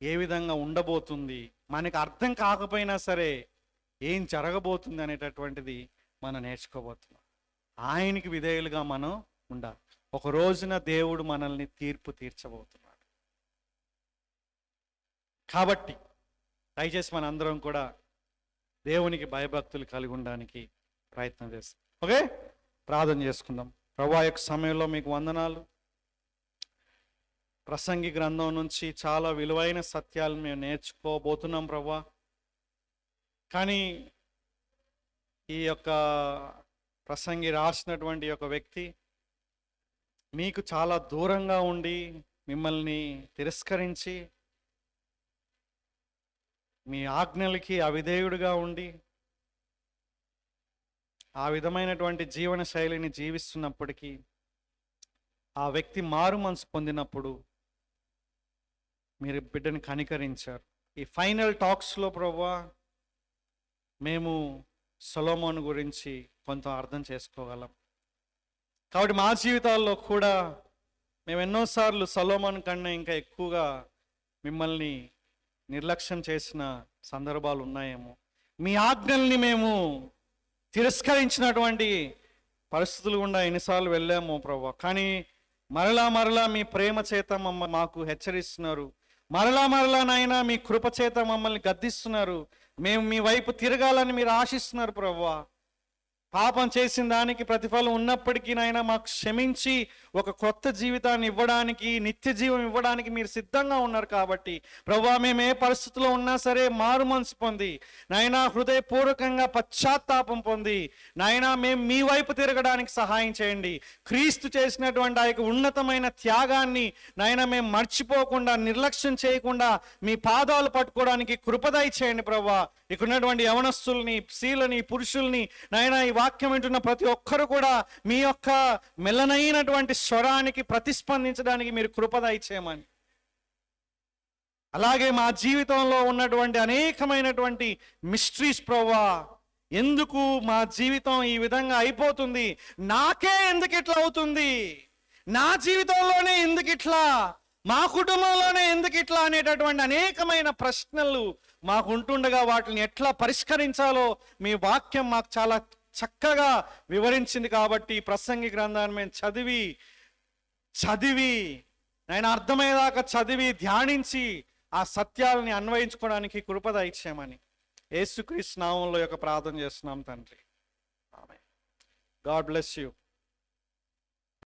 ఏ విధంగా ఉండబోతుంది, మనకి అర్థం కాకపోయినా సరే ఏం జరగబోతుంది అనేటటువంటిది మనం నేర్చుకోబోతున్నాం. ఆయనకి విధేయులుగా మనం ఉండాలి. ఒక రోజున దేవుడు మనల్ని తీర్పు తీర్చబోతున్నాడు. కాబట్టి దయచేసి మన అందరం కూడా దేవునికి భయభక్తులు కలిగి ఉండడానికి ప్రయత్నం చేస్తాం. ఓకే, ప్రార్థన చేసుకుందాం. ప్రభువా యొక్క సమయంలో మీకు వందనాలు. ప్రసంగి గ్రంథం నుంచి చాలా విలువైన సత్యాలు మేము నేర్చుకోబోతున్నాం ప్రభువా. కానీ ఈ యొక్క ప్రసంగి రాసినటువంటి ఒక వ్యక్తి మీకు చాలా దూరంగా ఉండి మిమ్మల్ని తిరస్కరించి మీ ఆజ్ఞలకి అవిధేయుడిగా ఉండి ఆ విధమైనటువంటి జీవన శైలిని జీవిస్తున్నప్పటికీ ఆ వ్యక్తి మారు మనసు పొందినప్పుడు మీరు బిడ్డని కనికరించారు. ఈ ఫైనల్ టాక్స్లో ప్రభువా మేము సొలొమోను గురించి కొంత అర్థం చేసుకోగలం. కాబట్టి మా జీవితాల్లో కూడా మేము ఎన్నోసార్లు సొలొమోను కన్నా ఇంకా ఎక్కువగా మిమ్మల్ని నిర్లక్ష్యం చేసిన సందర్భాలు ఉన్నాయేమో. మీ ఆజ్ఞల్ని మేము తిరస్కరించినటువంటి పరిస్థితులు గుండా ఎన్నిసార్లు వెళ్ళామో ప్రభువా. కానీ మరలా మీ ప్రేమ చేత మాకు హెచ్చరిస్తున్నారు. మరలా నాయనా మీ కృప చేత మమ్మల్ని గద్దిస్తున్నారు. మేము మీ వైపు తిరగాలని మీరు ఆశిస్తున్నారు ప్రభువా. పాపం చేసిన దానికి ప్రతిఫలం ఉన్నప్పటికీ నాయన మాకు క్షమించి ఒక కొత్త జీవితాన్ని ఇవ్వడానికి, నిత్య జీవం ఇవ్వడానికి మీరు సిద్ధంగా ఉన్నారు కాబట్టి ప్రభువా, మేము ఏ పరిస్థితిలో ఉన్నా సరే మారు మనసు పొంది నాయన హృదయపూర్వకంగా పశ్చాత్తాపం పొంది నాయన మేము మీ వైపు తిరగడానికి సహాయం చేయండి. క్రీస్తు చేసినటువంటి ఆ యొక్క ఉన్నతమైన త్యాగాన్ని నాయన మేము మర్చిపోకుండా, నిర్లక్ష్యం చేయకుండా మీ పాదాలు పట్టుకోవడానికి కృపదయ చేయండి ప్రభువా. ఇక్కడ ఉన్నటువంటి యవనస్తుల్ని, స్త్రీలని, పురుషుల్ని నాయన ఈ వాక్యం వింటున్న ప్రతి ఒక్కరు కూడా మీ యొక్క మెల్లనైనటువంటి స్వరానికి ప్రతిస్పందించడానికి మీరు కృపదయ చేయమని, అలాగే మా జీవితంలో ఉన్నటువంటి అనేకమైనటువంటి మిస్టరీస్ ప్రభువా, ఎందుకు మా జీవితం ఈ విధంగా అయిపోతుంది, నాకే ఎందుకు ఇట్లా అవుతుంది, నా జీవితంలోనే ఎందుకు ఇట్లా, మా కుటుంబంలోనే ఎందుకు ఇట్లా అనేటటువంటి అనేకమైన ప్రశ్నలు మాకు ఉంటుండగా వాటిని ఎట్లా పరిష్కరించాలో మీ వాక్యం మాకు చాలా చక్కగా వివరించింది. కాబట్టి ప్రసంగి గ్రంథాన్ని మేము చదివి నేను అర్థమయ్యేదాకా చదివి ధ్యానించి ఆ సత్యాలని అన్వయించుకోవడానికి కృప దయచేయమని యేసుక్రీస్తు నామములో యొక్క ప్రార్థన చేస్తున్నాం తండ్రి. ఆమేన్. God bless you.